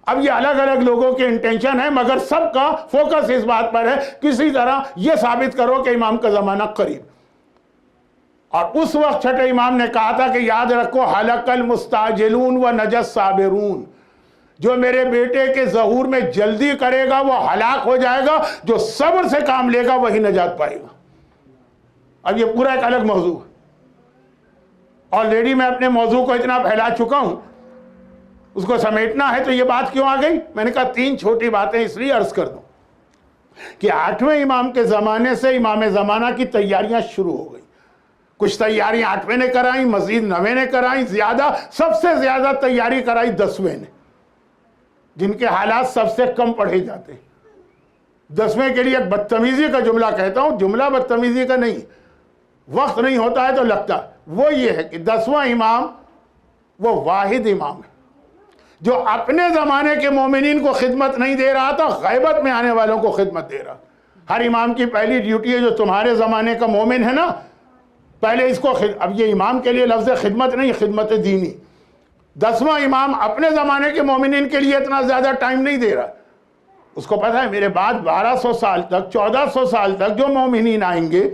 اب یہ الگ الگ لوگوں کے انٹینشن ہے، مگر سب کا فوکس اس بات پر ہے کسی طرح یہ ثابت کرو کہ امام کا زمانہ قریب۔ اور اس وقت چھٹے امام نے کہا تھا کہ یاد رکھو حلق المستعجلون و نجس صابرون، جو میرے بیٹے کے ظہور میں جلدی کرے گا وہ ہلاک ہو جائے گا، جو صبر سے کام لے گا وہی نجات پائے گا۔ اب یہ پورا ایک الگ موضوع ہے، آلریڈی میں اپنے موضوع کو اتنا پھیلا چکا ہوں، اس کو سمیٹنا ہے تو یہ بات کیوں آ گئی؟ میں نے کہا 3 چھوٹی باتیں اس لیے عرض کر دوں کہ 8ویں امام کے زمانے سے امام زمانہ کی تیاریاں شروع ہو گئی۔ کچھ تیاریاں 8ویں نے کرائیں، مزید 9ویں نے کرائیں، سب سے زیادہ تیاری کرائی 10ویں نے، جن کے حالات سب سے کم پڑھے جاتے ہیں۔ 10ویں کے لیے ایک بدتمیزی کا جملہ کہتا ہوں، جملہ بدتمیزی کا نہیں، وقت نہیں ہوتا ہے تو لگتا، وہ یہ ہے کہ 10واں امام وہ واحد امام ہے جو اپنے زمانے کے مومنین کو خدمت نہیں دے رہا تھا، غیبت میں آنے والوں کو خدمت دے رہا۔ ہر امام کی پہلی ڈیوٹی ہے جو تمہارے زمانے کا مومن ہے نا، پہلے اس کو اب یہ امام کے لیے لفظ خدمت نہیں، خدمت دینی۔ 10واں امام اپنے زمانے کے مومنین کے لیے اتنا زیادہ ٹائم نہیں دے رہا، اس کو پتہ ہے میرے بعد 1200 سال تک 1400 سال تک جو مومنین آئیں گے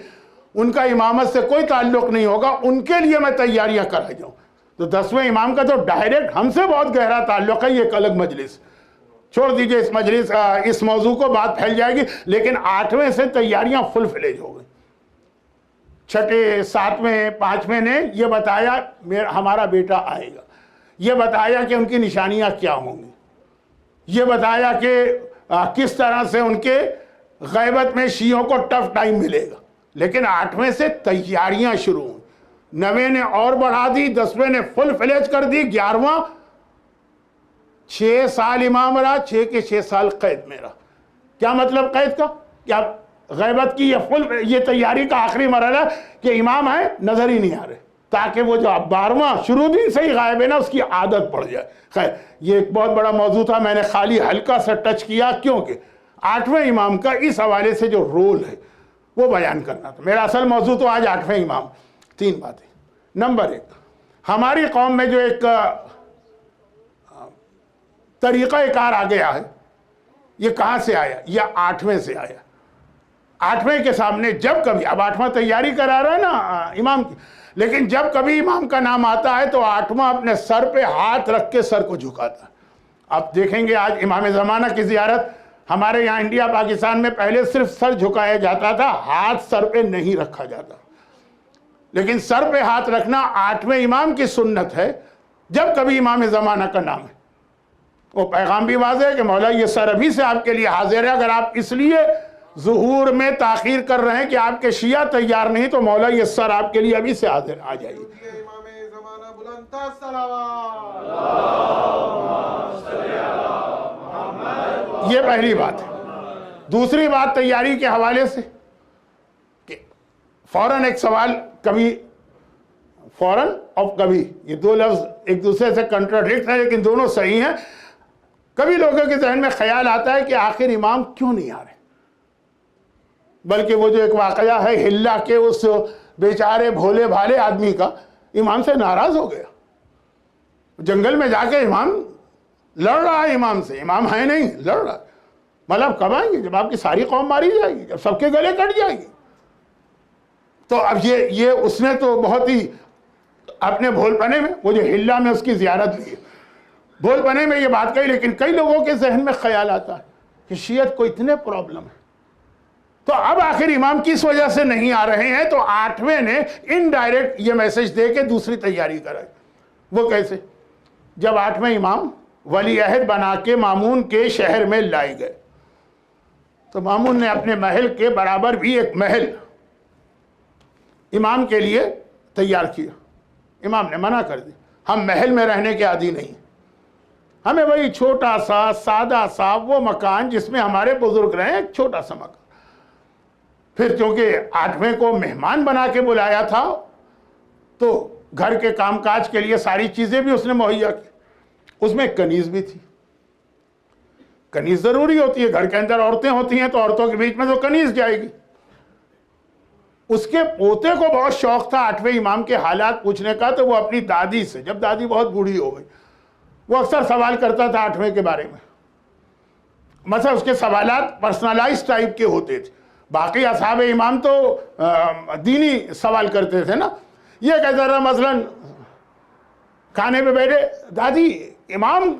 ان کا امامت سے کوئی تعلق نہیں ہوگا، ان کے لیے میں تیاریاں کرا جاؤں۔ تو 10ویں امام کا تو ڈائریکٹ ہم سے بہت گہرا تعلق ہے، یہ ایک الگ مجلس، چھوڑ دیجئے اس مجلس اس موضوع کو، بات پھیل جائے گی۔ لیکن 8ویں سے تیاریاں فل فلیج ہو گئی۔ 6، 7، 5ویں نے یہ بتایا ہمارا بیٹا آئے گا، یہ بتایا کہ ان کی نشانیاں کیا ہوں گی، یہ بتایا کہ کس طرح سے ان کے غیبت میں شیعوں کو ٹف ٹائم ملے گا۔ لیکن 8ویں سے تیاریاں شروع ہوئیں، 9ویں نے اور بڑھا دی، 10ویں نے فل فلیج کر دی، 11واں 6 سال امام رہا، 6 کے 6 سال قید میں رہا۔ کیا مطلب قید کا؟ کیا غیبت کی یہ تیاری کا آخری مرحلہ کہ امام آئے نظر ہی نہیں آ رہے، تاکہ وہ جو 12واں شروع دن سے ہی غائب ہے نا اس کی عادت پڑ جائے۔ خیر یہ ایک بہت بڑا موضوع تھا، میں نے خالی ہلکا سا ٹچ کیا، کیونکہ 8ویں امام کا اس حوالے سے جو رول ہے وہ بیان کرنا تھا۔ میرا اصل موضوع تو آج 8ویں امام۔ 3 باتیں۔ نمبر 1، ہماری قوم میں جو ایک طریقہ کار آ گیا ہے، یہ کہاں سے آیا؟ یہ 8ویں سے آیا۔ 8ویں کے سامنے جب کبھی، اب 8واں تیاری کرا رہا ہے نا امام کی، لیکن جب کبھی امام کا نام آتا ہے تو 8واں اپنے سر پہ ہاتھ رکھ کے سر کو جھکاتا ہے۔ آپ دیکھیں گے آج امام زمانہ کی زیارت ہمارے یہاں انڈیا پاکستان میں پہلے صرف سر جھکایا جاتا تھا، ہاتھ سر پہ نہیں رکھا جاتا، لیکن سر پہ ہاتھ رکھنا 8ویں امام کی سنت ہے جب کبھی امام زمانہ کا نام ہے۔ وہ پیغام بھی واضح ہے کہ مولا یہ سر ابھی سے آپ کے لیے حاضر ہے، اگر آپ اس لیے ظہور میں تاخیر کر رہے ہیں کہ آپ کے شیعہ تیار نہیں تو مولا یہ سر آپ کے لیے ابھی سے حاضر آ جائیے۔ امام زمانہ بلند صلوات۔ یہ پہلی بات ہے۔ دوسری بات تیاری کے حوالے سے کہ فوراً ایک سوال، کبھی فوراً اور کبھی، یہ 2 لفظ ایک دوسرے سے کنٹراڈکٹ ہیں لیکن دونوں صحیح ہیں۔ کبھی لوگوں کے ذہن میں خیال آتا ہے کہ آخر امام کیوں نہیں آ رہے، بلکہ وہ جو ایک واقعہ ہے ہلا کے اس بیچارے بھولے بھالے آدمی کا، امام سے ناراض ہو گیا، جنگل میں جا کے امام لڑ رہا ہے، امام سے، امام ہے نہیں، لڑ رہا ہے۔ مطلب کب آئیں گے؟ جب آپ کی ساری قوم ماری جائے گی، جب سب کے گلے کٹ جائے گی۔ تو اب یہ اس نے تو بہت ہی اپنے بھول پنے میں، وہ جو ہلا میں اس کی زیارت لی، بھول پنے میں یہ بات کہی، لیکن کئی لوگوں کے ذہن میں خیال آتا ہے کہ شیعت کو اتنے پرابلم ہے تو اب آخر امام کس وجہ سے نہیں آ رہے ہیں، تو 8ویں نے انڈائریکٹ یہ میسج دے کے دوسری تیاری کرائی۔ وہ کیسے؟ جب 8ویں امام ولی عہد بنا کے مامون کے شہر میں لائے گئے تو مامون نے اپنے محل کے برابر بھی ایک محل امام کے لیے تیار کیا۔ امام نے منع کر دی، ہم محل میں رہنے کے عادی نہیں، ہمیں وہی چھوٹا سا سادہ سا وہ مکان جس میں ہمارے بزرگ رہے، ایک چھوٹا سا مکان۔ پھر چونکہ 8ویں کو مہمان بنا کے بلایا تھا تو گھر کے کام کاج کے لیے ساری چیزیں بھی اس نے مہیا کی۔ اس میں کنیز بھی تھی. کنیز ضروری ہوتی ہے, گھر کے اندر عورتیں ہوتی ہیں تو عورتوں کے بیچ میں تو کنیز جائے گی. اس کے پوتے کو بہت شوق تھا 8ویں امام کے حالات پوچھنے کا, تو وہ اپنی دادی سے, جب دادی بہت بوڑھی ہو گئی, وہ اکثر سوال کرتا تھا 8ویں کے بارے میں. مثلا اس کے سوالات پرسنلائز ٹائپ کے ہوتے تھے. باقی اصحاب امام تو دینی سوال کرتے تھے نا. یہ کہتا رہا مثلا کھانے پہ بیٹھے, دادی امام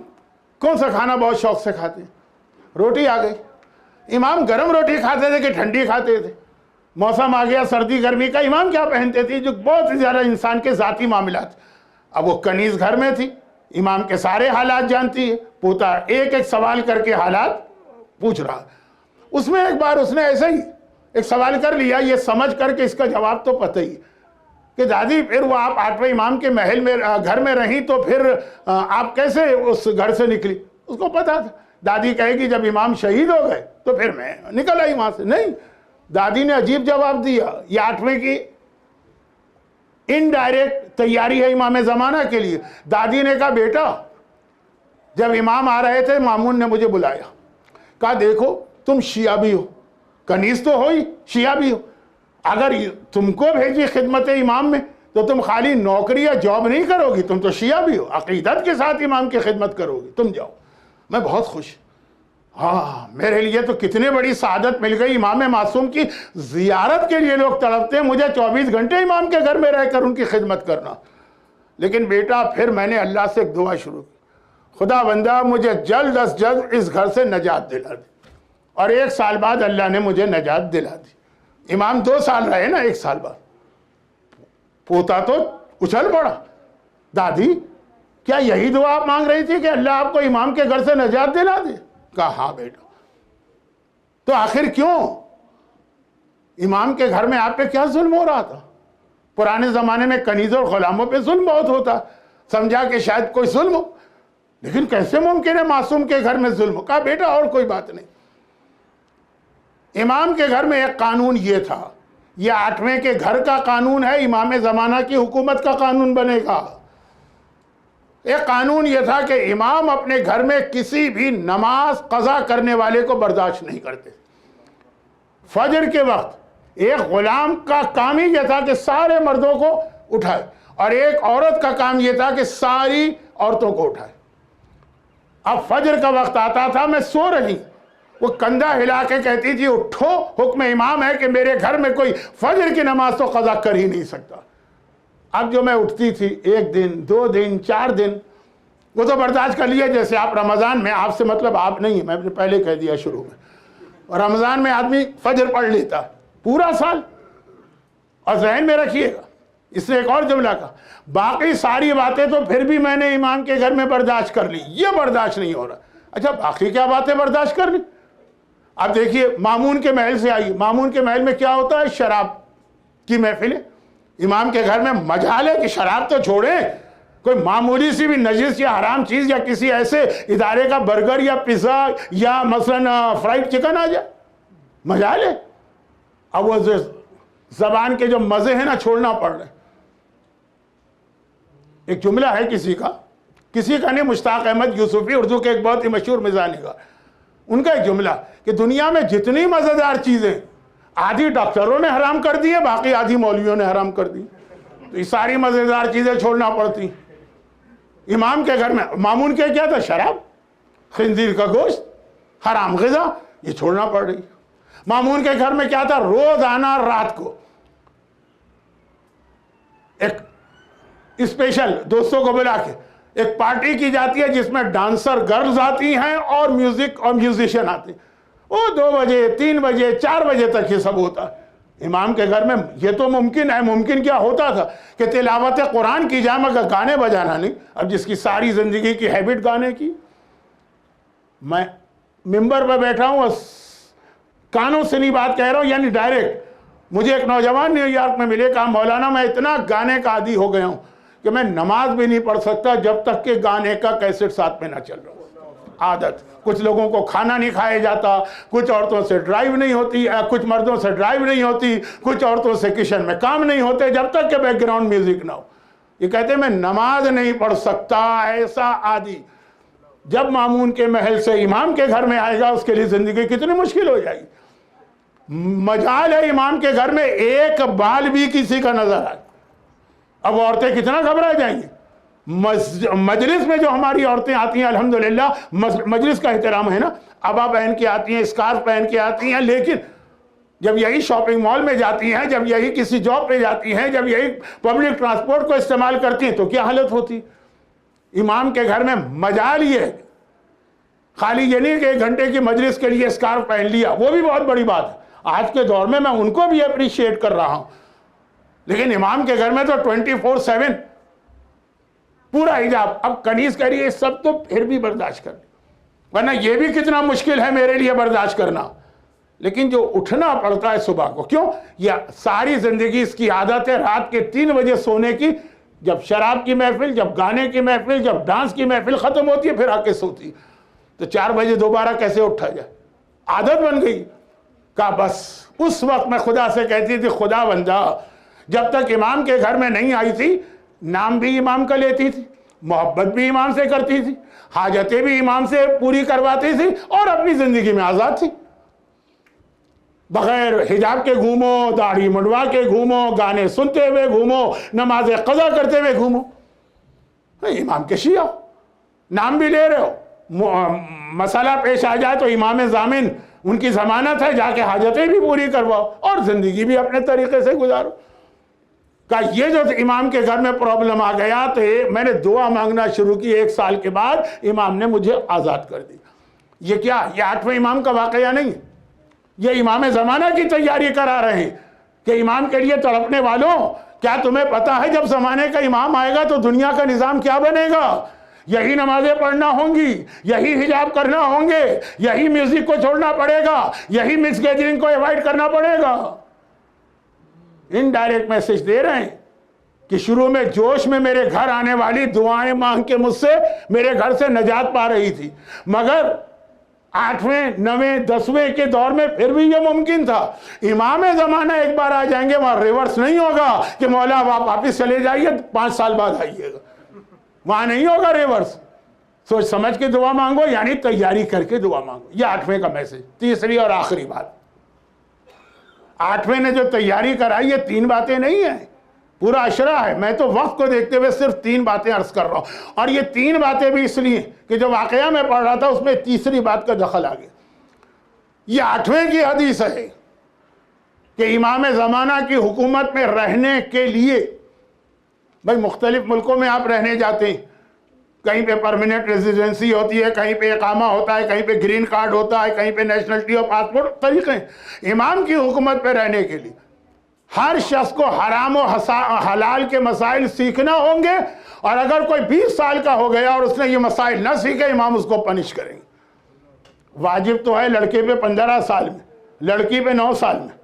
کون سا کھانا بہت شوق سے کھاتے ہیں؟ روٹی آ گئی. امام گرم روٹی کھاتے تھے کہ ٹھنڈی کھاتے تھے؟ موسم آ گیا سردی گرمی کا, امام کیا پہنتے تھے؟ جو بہت زیادہ انسان کے ذاتی معاملات. اب وہ کنیز گھر میں تھی, امام کے سارے حالات جانتی ہے. پوتا ایک ایک سوال کر کے حالات پوچھ رہا. اس میں ایک بار اس نے ایسے ہی ایک سوال کر لیا, یہ سمجھ کر کے اس کا جواب تو پتہ ہی کہ دادی پھر وہ آپ 8ویں امام کے محل میں گھر میں رہیں تو پھر آپ کیسے اس گھر سے نکلی؟ اس کو پتا تھا. دادی کہے گی جب امام شہید ہو گئے تو پھر میں نکل آئی وہاں سے. نہیں, دادی نے عجیب جواب دیا. یہ 8ویں کی انڈائریکٹ تیاری ہے امام زمانہ کے لیے. دادی نے کہا بیٹا جب امام آ رہے تھے مامون نے مجھے بلایا, کہا دیکھو تم شیعہ بھی ہو, کنیز تو ہو ہی, شیعہ بھی ہو, اگر تم کو بھیجی خدمت امام میں تو تم خالی نوکری یا جاب نہیں کرو گی, تم تو شیعہ بھی ہو, عقیدت کے ساتھ امام کی خدمت کرو گی, تم جاؤ. میں بہت خوش. ہاں میرے لیے تو کتنی بڑی سعادت مل گئی. امام معصوم کی زیارت کے لیے لوگ تڑپتے ہیں, مجھے 24 گھنٹے امام کے گھر میں رہ کر ان کی خدمت کرنا. لیکن بیٹا پھر میں نے اللہ سے ایک دعا شروع کی, خدا بندہ مجھے جلد از جلد اس گھر سے نجات دلا دی. اور 1 سال بعد اللہ نے مجھے نجات دلا دی. امام 2 سال رہے نا, 1 سال بعد پوتا تو اچھل پڑا. دادی کیا یہی دعا آپ مانگ رہی تھی کہ اللہ آپ کو امام کے گھر سے نجات دلا دے؟ کہا ہاں بیٹا. تو آخر کیوں امام کے گھر میں آپ پہ کیا ظلم ہو رہا تھا؟ پرانے زمانے میں کنیزوں اور غلاموں پہ ظلم بہت ہوتا, سمجھا کہ شاید کوئی ظلم ہو, لیکن کیسے ممکن ہے معصوم کے گھر میں ظلم ہو؟ کہا بیٹا اور کوئی بات نہیں. امام کے گھر میں ایک قانون یہ تھا, یہ 8ویں کے گھر کا قانون ہے, امام زمانہ کی حکومت کا قانون بنے گا. ایک قانون یہ تھا کہ امام اپنے گھر میں کسی بھی نماز قضا کرنے والے کو برداشت نہیں کرتے. فجر کے وقت ایک غلام کا کام ہی یہ تھا کہ سارے مردوں کو اٹھائے, اور ایک عورت کا کام یہ تھا کہ ساری عورتوں کو اٹھائے. اب فجر کا وقت آتا تھا, میں سو رہی, وہ کندھا ہلا کے کہتی تھی اٹھو, حکم امام ہے کہ میرے گھر میں کوئی فجر کی نماز تو قضا کر ہی نہیں سکتا. اب جو میں اٹھتی تھی 1 دن 2 دن 4 دن, وہ تو برداشت کر لیے. جیسے آپ رمضان میں, آپ سے مطلب آپ نہیں, میں نے پہلے کہہ دیا شروع میں, اور رمضان میں آدمی فجر پڑھ لیتا پورا سال. اور ذہن میں رکھیے گا, اس نے ایک اور جملہ کہا, باقی ساری باتیں تو پھر بھی میں نے امام کے گھر میں برداشت کر لی, یہ برداشت نہیں ہو رہا. اچھا باقی کیا باتیں برداشت کر لی؟ اب دیکھیے مامون کے محل سے آئی. مامون کے محل میں کیا ہوتا ہے؟ شراب کی محفلیں. امام کے گھر میں مجال ہے کہ شراب تو چھوڑیں, کوئی معمولی سی بھی نجس یا حرام چیز یا کسی ایسے ادارے کا برگر یا پیزا یا مثلا فرائیڈ چکن آ جائے, مجال ہے. اب وہ زبان کے جو مزے ہیں نا چھوڑنا پڑ رہے. ایک جملہ ہے کسی کا نہیں, مشتاق احمد یوسفی اردو کے ایک بہت ہی مشہور مزاح نگار, ان کا ایک جملہ کہ دنیا میں جتنی مزیدار چیزیں آدھی ڈاکٹروں نے حرام کر دی ہیں, باقی آدھی مولویوں نے حرام کر دی, تو یہ ساری مزیدار چیزیں چھوڑنا پڑتی. امام کے گھر میں مامون کے کیا تھا؟ شراب, خنزیر کا گوشت, حرام غذا, یہ چھوڑنا پڑ رہی. مامون کے گھر میں کیا تھا؟ روزانہ رات کو ایک اسپیشل دوستوں کو بلا کے ایک پارٹی کی جاتی ہے جس میں ڈانسر گرلز آتی ہیں اور میوزک اور میوزیشین آتے ہیں. وہ 2 بجے 3 بجے 4 بجے تک یہ سب ہوتا ہے. امام کے گھر میں یہ تو ممکن ہے, ممکن کیا ہوتا تھا کہ تلاوت قرآن کی جائے مگر گانے بجانا نہیں. اب جس کی ساری زندگی کی ہیبٹ گانے کی, میں ممبر پہ بیٹھا ہوں, کانوں سے نہیں بات کہہ رہا ہوں, یعنی ڈائریکٹ. مجھے ایک نوجوان نیو یارک میں ملے, کہا مولانا میں اتنا گانے کا عادی ہو گیا ہوں کہ میں نماز بھی نہیں پڑھ سکتا جب تک کہ گانے کا کیسٹ ساتھ میں نہ چل رہا. عادت. کچھ لوگوں کو کھانا نہیں کھایا جاتا, کچھ عورتوں سے ڈرائیو نہیں ہوتی, کچھ مردوں سے ڈرائیو نہیں ہوتی, کچھ عورتوں سے کچن میں کام نہیں ہوتے جب تک کہ بیک گراؤنڈ میوزک نہ ہو. یہ کہتے ہیں میں نماز نہیں پڑھ سکتا, ایسا عادی. جب مامون کے محل سے امام کے گھر میں آئے گا اس کے لیے زندگی کتنی مشکل ہو جائے گی۔ مجال ہے امام کے گھر میں ایک بال بھی کسی کا نظر آئے، اب عورتیں کتنا گھبرا جائیں گی۔ مجلس میں جو ہماری عورتیں آتی ہیں الحمدللہ مجلس کا احترام ہے نا، ابا پہن کے آتی ہیں، اسکارف پہن کے آتی ہیں، لیکن جب یہی شاپنگ مال میں جاتی ہیں، جب یہی کسی جاب پہ جاتی ہیں، جب یہی پبلک ٹرانسپورٹ کو استعمال کرتی ہیں تو کیا حالت ہوتی۔ امام کے گھر میں مجال یہ ہے، خالی یہ نہیں کہ 1 گھنٹے کی مجلس کے لیے اسکارف پہن لیا، وہ بھی بہت بڑی بات ہے، آج کے دور میں ان کو بھی اپریشیٹ کر رہا ہوں، لیکن امام کے گھر میں تو 24/7 پورا حجاب۔ اب کنیز کہہ رہی ہے سب تو پھر بھی برداشت کر لیں، ورنہ یہ بھی کتنا مشکل ہے میرے لیے برداشت کرنا، لیکن جو اٹھنا پڑتا ہے صبح کو، کیوں؟ یہ ساری زندگی اس کی عادت ہے رات کے 3 بجے سونے کی، جب شراب کی محفل، جب گانے کی محفل، جب ڈانس کی محفل ختم ہوتی ہے پھر آ کے سوتی، تو 4 بجے دوبارہ کیسے اٹھا جائے؟ عادت بن گئی۔ کہا بس اس وقت میں خدا سے کہتی تھی خدا بندہ جب تک امام کے گھر میں نہیں آئی تھی، نام بھی امام کا لیتی تھی، محبت بھی امام سے کرتی تھی، حاجتیں بھی امام سے پوری کرواتی تھی، اور اپنی زندگی میں آزاد تھی، بغیر حجاب کے گھومو، داڑھی منڈوا کے گھومو، گانے سنتے ہوئے گھومو، نماز قضا کرتے ہوئے گھومو، امام کے شیعہ نام بھی لے رہے ہو، مسئلہ پیش آ جائے تو امام ضامن ان کی ضمانت ہے، جا کے حاجتیں بھی پوری کرواؤ اور زندگی بھی اپنے طریقے سے گزارو۔ کہ یہ جو امام کے گھر میں پرابلم آ گیا تو میں نے دعا مانگنا شروع کی، 1 سال کے بعد امام نے مجھے آزاد کر دی۔ یہ کیا؟ یہ 8ویں امام کا واقعہ نہیں، یہ امام زمانہ کی تیاری کرا رہے ہیں کہ امام کے لیے تڑپنے والوں، کیا تمہیں پتا ہے جب زمانے کا امام آئے گا تو دنیا کا نظام کیا بنے گا؟ یہی نمازیں پڑھنا ہوں گی، یہی حجاب کرنا ہوں گے، یہی میوزک کو چھوڑنا پڑے گا، یہی مکس گیدرنگ کو ایوائڈ کرنا پڑے گا۔ انڈائریکٹ میسج دے رہے ہیں کہ شروع میں جوش میں میرے گھر آنے والی دعائیں مانگ کے مجھ سے میرے گھر سے نجات پا رہی تھی، مگر 8ویں 9ویں 10ویں کے دور میں پھر بھی یہ ممکن تھا۔ امام زمانہ ایک بار آ جائیں گے، وہاں ریورس نہیں ہوگا کہ مولا آپ واپس چلے جائیے 5 سال بعد آئیے گا، وہاں نہیں ہوگا ریورس۔ سوچ سمجھ کے دعا مانگو، یعنی تیاری کر کے دعا مانگو۔ یہ 8ویں کا میسج۔ تیسری اور آخری بات، 8ویں نے جو تیاری کرائی یہ 3 باتیں نہیں ہیں، پورا عشرہ ہے، میں تو وقت کو دیکھتے ہوئے صرف 3 باتیں عرض کر رہا ہوں، اور یہ 3 باتیں بھی اس لیے کہ جو واقعہ میں پڑھ رہا تھا اس میں تیسری بات کا دخل آ گیا۔ یہ 8ویں کی حدیث ہے کہ امام زمانہ کی حکومت میں رہنے کے لیے، بھائی مختلف ملکوں میں آپ رہنے جاتے ہیں، کہیں پہ پرماننٹ ریزیڈنسی ہوتی ہے، کہیں پہ اقامہ ہوتا ہے، کہیں پہ گرین کارڈ ہوتا ہے، کہیں پہ نیشنلٹی اور پاسپورٹ، طریقے ہیں۔ امام کی حکومت پہ رہنے کے لیے ہر شخص کو حرام و حلال کے مسائل سیکھنا ہوں گے، اور اگر کوئی 20 سال کا ہو گیا اور اس نے یہ مسائل نہ سیکھے، امام اس کو پنش کریں گے۔ واجب تو ہے لڑکے پہ 15 سال میں، لڑکی پہ 9 سال میں،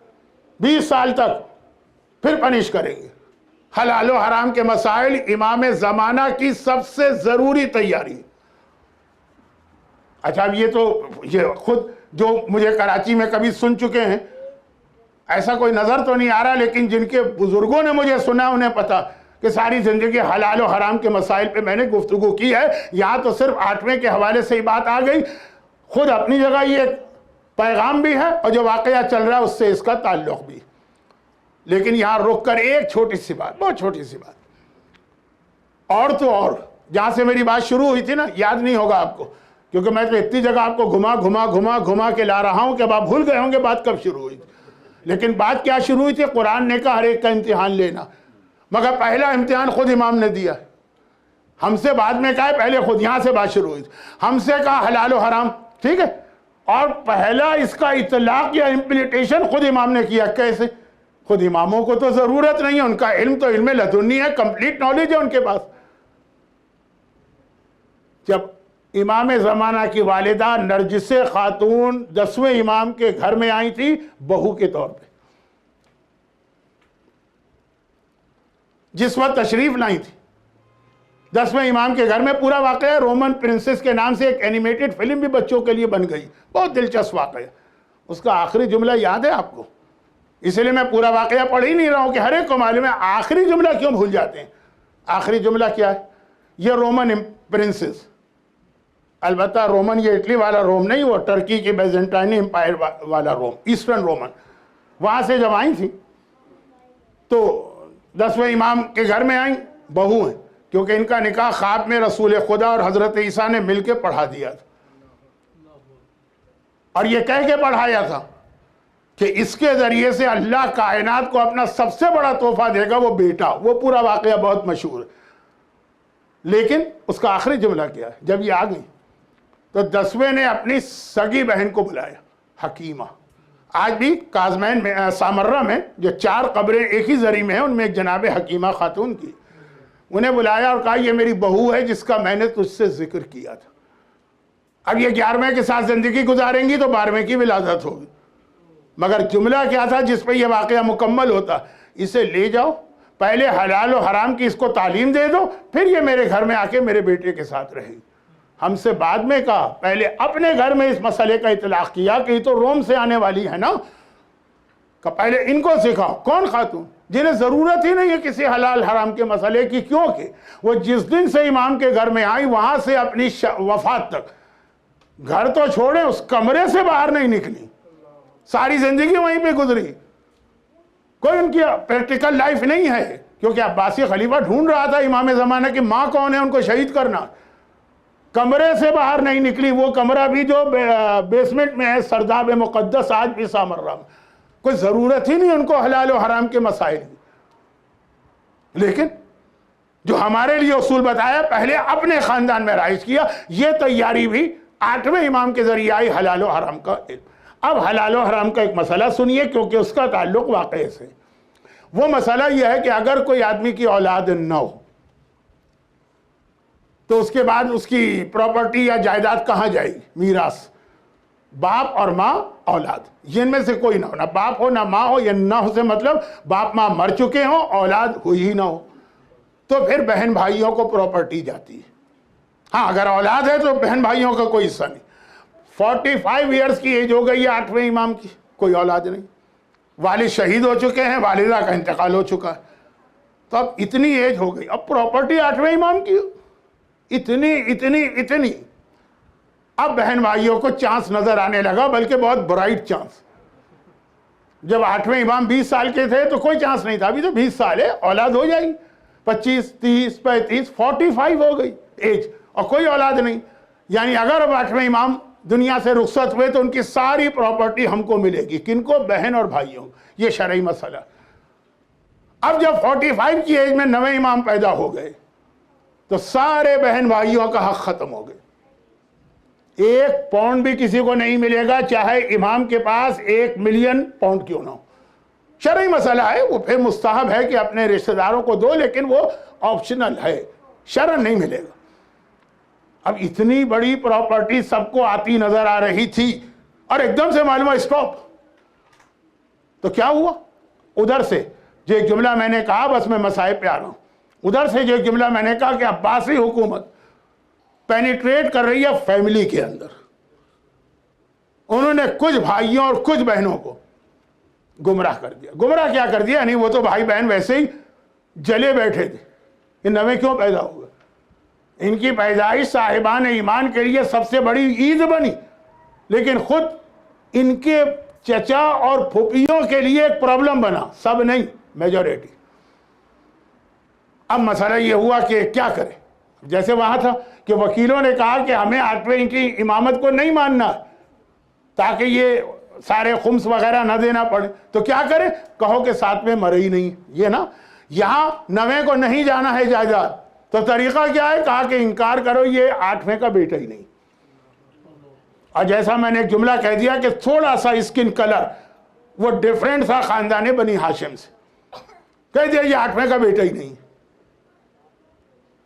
20 سال تک، پھر پنش کریں گے۔ حلال و حرام کے مسائل امام زمانہ کی سب سے ضروری تیاری۔ اچھا اب یہ خود جو مجھے کراچی میں کبھی سن چکے ہیں، ایسا کوئی نظر تو نہیں آ رہا، لیکن جن کے بزرگوں نے مجھے سنا انہیں پتا کہ ساری زندگی حلال و حرام کے مسائل پہ میں نے گفتگو کی ہے۔ یہاں تو صرف 8ویں کے حوالے سے ہی بات آ گئی، خود اپنی جگہ یہ ایک پیغام بھی ہے اور جو واقعہ چل رہا ہے اس سے اس کا تعلق بھی۔ لیکن یہاں رک کر ایک چھوٹی سی بات، بہت چھوٹی سی بات، اور تو اور جہاں سے میری بات شروع ہوئی تھی نا، یاد نہیں ہوگا آپ کو، کیونکہ میں تو اتنی جگہ آپ کو گھما کے لا رہا ہوں کہ اب آپ بھول گئے ہوں گے بات کب شروع ہوئی تھی۔ لیکن بات کیا شروع ہوئی تھی؟ قرآن نے کہا ہر ایک کا امتحان لینا، مگر پہلا امتحان خود امام نے دیا ہے، ہم سے بعد میں کہا ہے، پہلے خود یہاں سے بات شروع ہوئی تھی، ہم سے کہا حلال و حرام، ٹھیک ہے، اور پہلا اس کا اطلاق یا امپلیٹیشن خود امام نے کیا۔ کیسے؟ خود اماموں کو تو ضرورت نہیں ہے، ان کا علم تو علم لدنی ہے، کمپلیٹ نالج ہے ان کے پاس۔ جب امام زمانہ کی والدہ نرجس خاتون 10ویں امام کے گھر میں آئی تھی بہو کے طور پہ، جس وقت تشریف لائی تھی 10ویں امام کے گھر میں، پورا واقعہ رومن پرنسس کے نام سے ایک اینیمیٹڈ فلم بھی بچوں کے لیے بن گئی، بہت دلچسپ واقعہ۔ اس کا آخری جملہ یاد ہے آپ کو؟ اس لیے میں پورا واقعہ پڑھ ہی نہیں رہا ہوں کہ ہر ایک کو معلوم ہے آخری جملہ کیوں بھول جاتے ہیں۔ آخری جملہ کیا ہے؟ یہ رومن پرنسس البتہ رومن یہ اٹلی والا روم نہیں، وہ ٹرکی کی بیزنٹائن امپائر والا روم، ایسٹرن رومن، وہاں سے جب آئی تھیں تو 10ویں امام کے گھر میں آئیں، بہو ہیں، کیونکہ ان کا نکاح خواب میں رسول خدا اور حضرت عیسیٰ نے مل کے پڑھا دیا تھا، اور یہ کہہ کے پڑھایا تھا کہ اس کے ذریعے سے اللہ کائنات کو اپنا سب سے بڑا تحفہ دے گا، وہ بیٹا۔ وہ پورا واقعہ بہت مشہور ہے، لیکن اس کا آخری جملہ کیا ہے؟ جب یہ آ گئی تو 10ویں نے اپنی سگی بہن کو بلایا، حکیمہ۔ آج بھی کازمین میں سامرہ میں جو 4 قبریں ایک ہی زری میں ہیں، ان میں ایک جناب حکیمہ خاتون کی، انہیں بلایا اور کہا یہ میری بہو ہے جس کا میں نے تجھ سے ذکر کیا تھا۔ اب یہ 11ویں کے ساتھ زندگی گزاریں گی تو 12ویں کی ولادت ہوگی، مگر جملہ کیا تھا جس پہ یہ واقعہ مکمل ہوتا؟ اسے لے جاؤ، پہلے حلال و حرام کی اس کو تعلیم دے دو، پھر یہ میرے گھر میں آ کے میرے بیٹے کے ساتھ رہے گی۔ ہم سے بعد میں کہا، پہلے اپنے گھر میں اس مسئلے کا اطلاق کیا کہ یہ تو روم سے آنے والی ہے نا، کہ پہلے ان کو سکھاؤ۔ کون خاتون؟ جنہیں ضرورت ہی نہیں ہے کسی حلال حرام کے مسئلے کی، کیونکہ وہ جس دن سے امام کے گھر میں آئی وہاں سے اپنی وفات تک گھر تو چھوڑیں، اس کمرے سے باہر نہیں نکلی، ساری زندگی وہیں پہ گزری، کوئی ان کی پریکٹیکل لائف نہیں ہے، کیونکہ عباسی خلیفہ ڈھونڈ رہا تھا امام زمانہ کی ماں کون ہے ان کو شہید کرنا۔ کمرے سے باہر نہیں نکلی، وہ کمرہ بھی جو بیسمنٹ میں ہے سرداب مقدس، آج بھی سامرہ میں، کوئی ضرورت ہی نہیں ان کو حلال و حرام کے مسائل کی۔ لیکن جو ہمارے لیے اصول بتایا، پہلے اپنے خاندان میں رائج کیا، یہ تیاری بھی 8ویں امام کے ذریعے آئی حلال و حرام کا علم۔ اب حلال و حرام کا ایک مسئلہ سنیے، کیونکہ اس کا تعلق واقعے سے۔ وہ مسئلہ یہ ہے کہ اگر کوئی آدمی کی اولاد نہ ہو تو اس کے بعد اس کی پراپرٹی یا جائیداد کہاں جائے گی؟ میراث۔ باپ اور ماں، اولاد، یہ ان میں سے کوئی نہ ہو، نہ باپ ہو نہ ماں ہو، یا نہ ہو سے مطلب باپ ماں مر چکے ہوں، اولاد ہوئی ہی نہ ہو، تو پھر بہن بھائیوں کو پراپرٹی جاتی ہے۔ ہاں اگر اولاد ہے تو بہن بھائیوں کا کوئی حصہ نہیں۔ 45 ایئرز کی ایج ہو گئی ہے 8ویں امام کی، کوئی اولاد نہیں، والد شہید ہو چکے ہیں، والدہ کا انتقال ہو چکا ہے، تو اب اتنی ایج ہو گئی، اب پراپرٹی 8ویں امام کی اتنی۔ اب بہن بھائیوں کو چانس نظر آنے لگا، بلکہ بہت برائٹ چانس۔ جب 8ویں امام 20 سال کے تھے تو کوئی چانس نہیں تھا، ابھی تو 20 سال ہے، اولاد ہو جائے گی، 25 30 35 45 ہو گئی ایج، اور کوئی اولاد نہیں۔ یعنی اگر اب 8ویں امام دنیا سے رخصت ہوئے تو ان کی ساری پراپرٹی ہم کو ملے گی، کن کو؟ بہن اور بھائیوں۔ یہ شرعی مسئلہ۔ اب جب 45 کی ایج میں 9ویں امام پیدا ہو گئے تو سارے بہن بھائیوں کا حق ختم ہو گئے، 1 پاؤنڈ بھی کسی کو نہیں ملے گا، چاہے امام کے پاس 1 ملین پاؤنڈ کیوں نہ ہو۔ شرعی مسئلہ ہے، وہ پھر مستحب ہے کہ اپنے رشتہ داروں کو دو، لیکن وہ آپشنل ہے، شرعن نہیں ملے گا۔ اب اتنی بڑی پراپرٹی سب کو آتی نظر آ رہی تھی، اور ایک دم سے معلوم ہے اسٹاپ، تو کیا ہوا؟ ادھر سے جو ایک جملہ میں نے کہا، بس میں مسائل پہ آ رہا ہوں، ادھر سے جو ایک جملہ میں نے کہا کہ عباسی حکومت پینیٹریٹ کر رہی ہے فیملی کے اندر، انہوں نے کچھ بھائیوں اور کچھ بہنوں کو گمراہ کر دیا۔ گمراہ کیا کر دیا؟ یعنی وہ تو بھائی بہن ویسے ہی جلے بیٹھے تھے، یہ 9ویں کیوں پیدا ہوئے؟ ان کی پیدائش صاحبان ایمان کے لیے سب سے بڑی عید بنی، لیکن خود ان کے چچا اور پھوپھیوں کے لیے ایک پرابلم بنا، سب نہیں، میجورٹی۔ اب مسئلہ یہ ہوا کہ کیا کریں؟ جیسے وہاں تھا کہ وکیلوں نے کہا کہ ہمیں 8ویں کی امامت کو نہیں ماننا تاکہ یہ سارے خمس وغیرہ نہ دینا پڑے، تو کیا کریں؟ کہو کہ 7ویں مرے ہی نہیں، یہ نا، یہاں 9ویں کو نہیں جانا ہے جائیداد، تو طریقہ کیا ہے؟ کہا کہ انکار کرو، یہ 8ویں کا بیٹا ہی نہیں۔ اور جیسا میں نے ایک جملہ کہہ دیا کہ تھوڑا سا اسکن کلر وہ ڈیفرنٹ تھا خاندان بنی ہاشم سے، کہہ دیا یہ 8ویں کا بیٹا ہی نہیں۔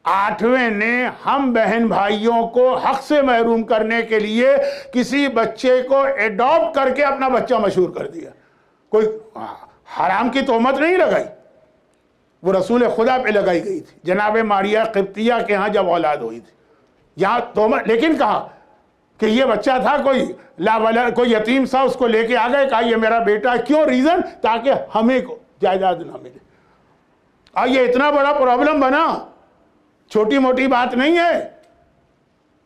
8ویں نے ہم بہن بھائیوں کو حق سے محروم کرنے کے لیے کسی بچے کو ایڈاپٹ کر کے اپنا بچہ مشہور کر دیا۔ کوئی حرام کی تہمت نہیں لگائی، وہ رسول خدا پہ لگائی گئی تھی، جناب ماریہ قبطیہ کے ہاں جب اولاد ہوئی تھی، یہاں تہمت، لیکن کہا کہ یہ بچہ تھا کوئی یتیم سا، اس کو لے کے آ گئے، کہا یہ میرا بیٹا ہے۔ کیوں؟ ریزن تاکہ ہمیں کو جائیداد نہ ملے۔ اور یہ اتنا بڑا پرابلم بنا، چھوٹی موٹی بات نہیں ہے۔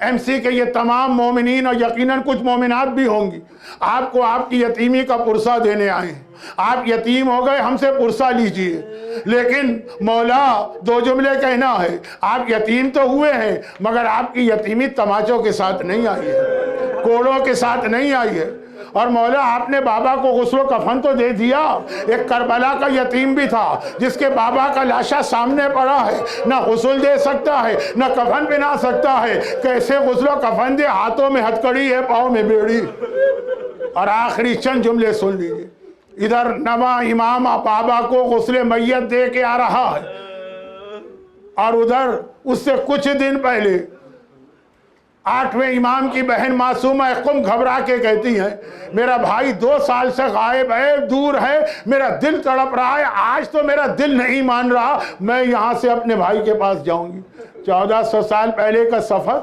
MC کے یہ تمام مومنین اور یقیناً کچھ مومنات بھی ہوں گی، آپ کو آپ کی یتیمی کا پرسہ دینے آئے ہیں۔ آپ یتیم ہو گئے، ہم سے پرسہ لیجئے، لیکن مولا دو جملے کہنا ہے، آپ یتیم تو ہوئے ہیں مگر آپ کی یتیمی تماچوں کے ساتھ نہیں آئی ہے، کوڑوں کے ساتھ نہیں آئی ہے۔ اور مولا آپ نے بابا کو غسل و کفن تو دے دیا، ایک کربلا کا یتیم بھی تھا جس کے بابا کا لاشا سامنے پڑا ہے، نہ غسل دے سکتا ہے نہ کفن پہنا سکتا ہے، کیسے غسل و کفن دے؟ ہاتھوں میں ہتھکڑی ہے، پاؤں میں بیڑی۔ اور آخری چند جملے سن لیجئے، ادھر نواں امام بابا کو غسل میت دے کے آ رہا ہے، اور ادھر اس سے کچھ دن پہلے 8ویں امام کی بہن معصومہ قم گھبرا کے کہتی ہیں میرا بھائی 2 سال سے غائب ہے، دور ہے، میرا دل تڑپ رہا ہے، آج تو میرا دل نہیں مان رہا، میں یہاں سے اپنے بھائی کے پاس جاؤں گی۔ 1400 سال پہلے کا سفر،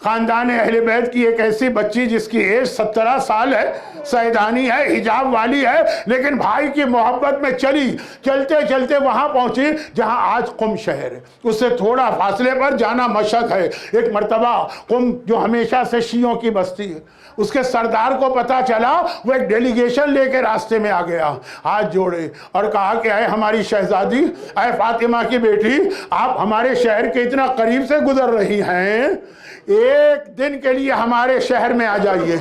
خاندان اہل بیت کی ایک ایسی بچی جس کی ایج 17 سال ہے، سیدانی ہے، حجاب والی ہے، لیکن بھائی کی محبت میں چلتے چلتے وہاں پہنچی جہاں آج قم شہر ہے، اس سے تھوڑا فاصلے پر جانا مشہد ہے۔ ایک مرتبہ قم جو ہمیشہ سے شیعوں کی بستی ہے، اس کے سردار کو پتا چلا، وہ ایک ڈیلیگیشن لے کے راستے میں آ گیا، ہاتھ جوڑے اور کہا کہ اے ہماری شہزادی، اے فاطمہ کی بیٹی، آپ ہمارے شہر کے اتنا قریب سے گزر رہی ہیں، ایک دن کے لیے ہمارے شہر میں آ جائیے۔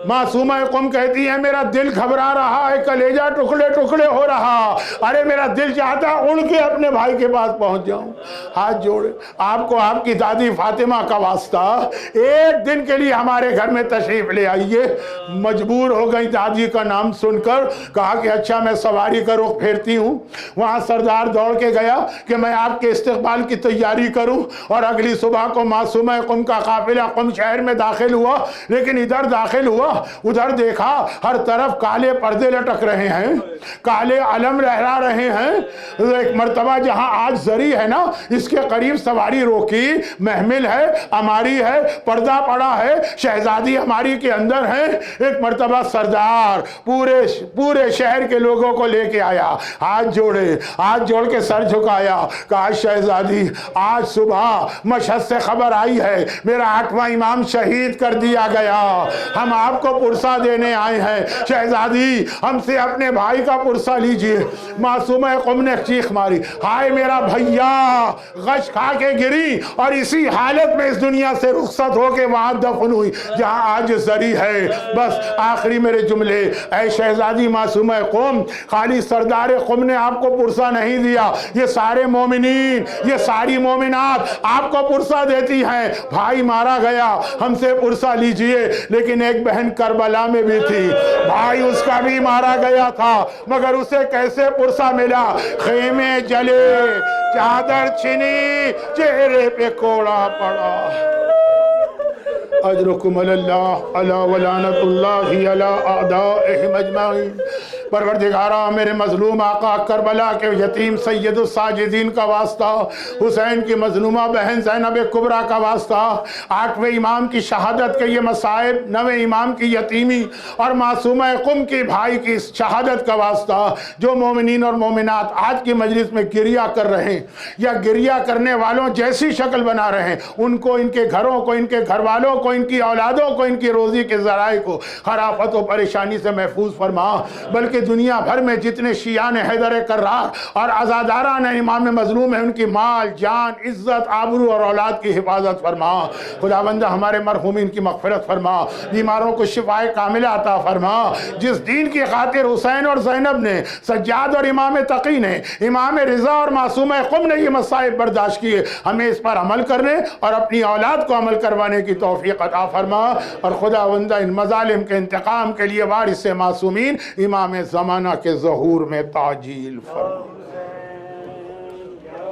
معصومہ قم کہتی ہے میرا دل گھبرا رہا ہے، کلیجہ ٹکڑے ٹکڑے ہو رہا، ارے میرا دل چاہتا اڑ کے اپنے بھائی کے پاس پہنچ جاؤں۔ ہاتھ جوڑے، آپ کو آپ کی دادی فاطمہ کا واسطہ، ایک دن کے لیے ہمارے گھر میں تشریف لے آئیے۔ مجبور ہو گئی دادی کا نام سن کر، کہا کہ اچھا میں سواری کا رخ پھیرتی ہوں۔ وہاں سردار دوڑ کے گیا کہ میں آپ کے استقبال کی تیاری کروں، اور اگلی صبح کو معصومہ قم کا قافلہ قم شہر میں داخل ہوا، لیکن ادھر داخل ہوا، ادھر دیکھا ہر طرف کالے پردے لٹک رہے ہیں، کالے علم لہرا رہے ہیں۔ ایک مرتبہ جہاں آج زری ہے نا، اس کے قریب سواری روکی، محمل ہے، اماری ہے، پردہ پڑا ہے، شہزادی اماری کے اندر ہے۔ ایک مرتبہ سردار پورے شہر کے لوگوں کو لے کے آیا، ہاتھ جوڑے، ہاتھ جوڑ کے سر جھکایا، کہا شہزادی آج صبح مشہد سے خبر آئی ہے میرا 8واں امام شہید کر دیا گیا، ہم آپ کو پرسہ دینے آئے ہیں، شہزادی ہم سے اپنے بھائی کا پرسہ لیجئے۔ معصومہ قم نے چیخ ماری، ہائے میرا بھیا، غش کھا کے گری اور اسی حالت میں اس دنیا سے رخصت ہو کے وہاں دفن ہوئی جہاں آج زری ہے۔ بس آخری میرے جملے، اے شہزادی معصومہ قم، خالی سردار قم نے آپ کو پرسہ نہیں دیا، یہ سارے مومنین، یہ ساری مومنات آپ کو پرسہ دیتی ہیں۔ بھائی مارا گیا، ہم سے پرسہ لیجئے، لیکن ایک بہن کربلا میں بھی تھی، بھائی اس کا بھی مارا گیا تھا، مگر اسے کیسے پرسہ ملا؟ خیمے جلے، چادر چھنی، چہرے پہ کوڑا پڑا۔ اجرکم اللہ علی ولعنت اللہ علی اعدائہم اجمعین۔ پروردگارہ میرے مظلوم آقا کربلا کے یتیم سید الساجدین کا واسطہ، حسین کی مظلومہ بہن زینب کبریٰ کا واسطہ، 8ویں امام کی شہادت کے یہ مصائب، 9ویں امام کی یتیمی اور معصومہ قم کی بھائی کی شہادت کا واسطہ، جو مومنین اور مومنات آج کی مجلس میں گریہ کر رہے ہیں یا گریہ کرنے والوں جیسی شکل بنا رہے ہیں، ان کو، ان کے گھروں کو، ان کے گھر والوں کو، ان کی اولادوں کو، ان کی روزی کے ذرائع کو خرافت و پریشانی سے محفوظ فرما، بلکہ دنیا بھر میں جتنے شیعان حیدر کرار اور عزاداران امام مظلوم ہیں، ان کی مال، جان، عزت، آبرو اور اولاد کی حفاظت فرما۔ خداوندہ ہمارے مرحومین کی مغفرت فرما، بیماروں کو شفائے کاملہ عطا فرما۔ جس دین کی خاطر حسین اور زینب نے، سجاد اور امام تقی نے، امام رضا اور معصومہ قم نے یہ مصائب برداشت کیے، ہمیں اس پر عمل کرنے اور اپنی اولاد کو عمل کروانے کی توفیق عطا فرما، اور خداوندہ ان مظالم کے انتقام کے لیے وارث معصومین امام زمانہ کے ظہور میں تعجیل فرما۔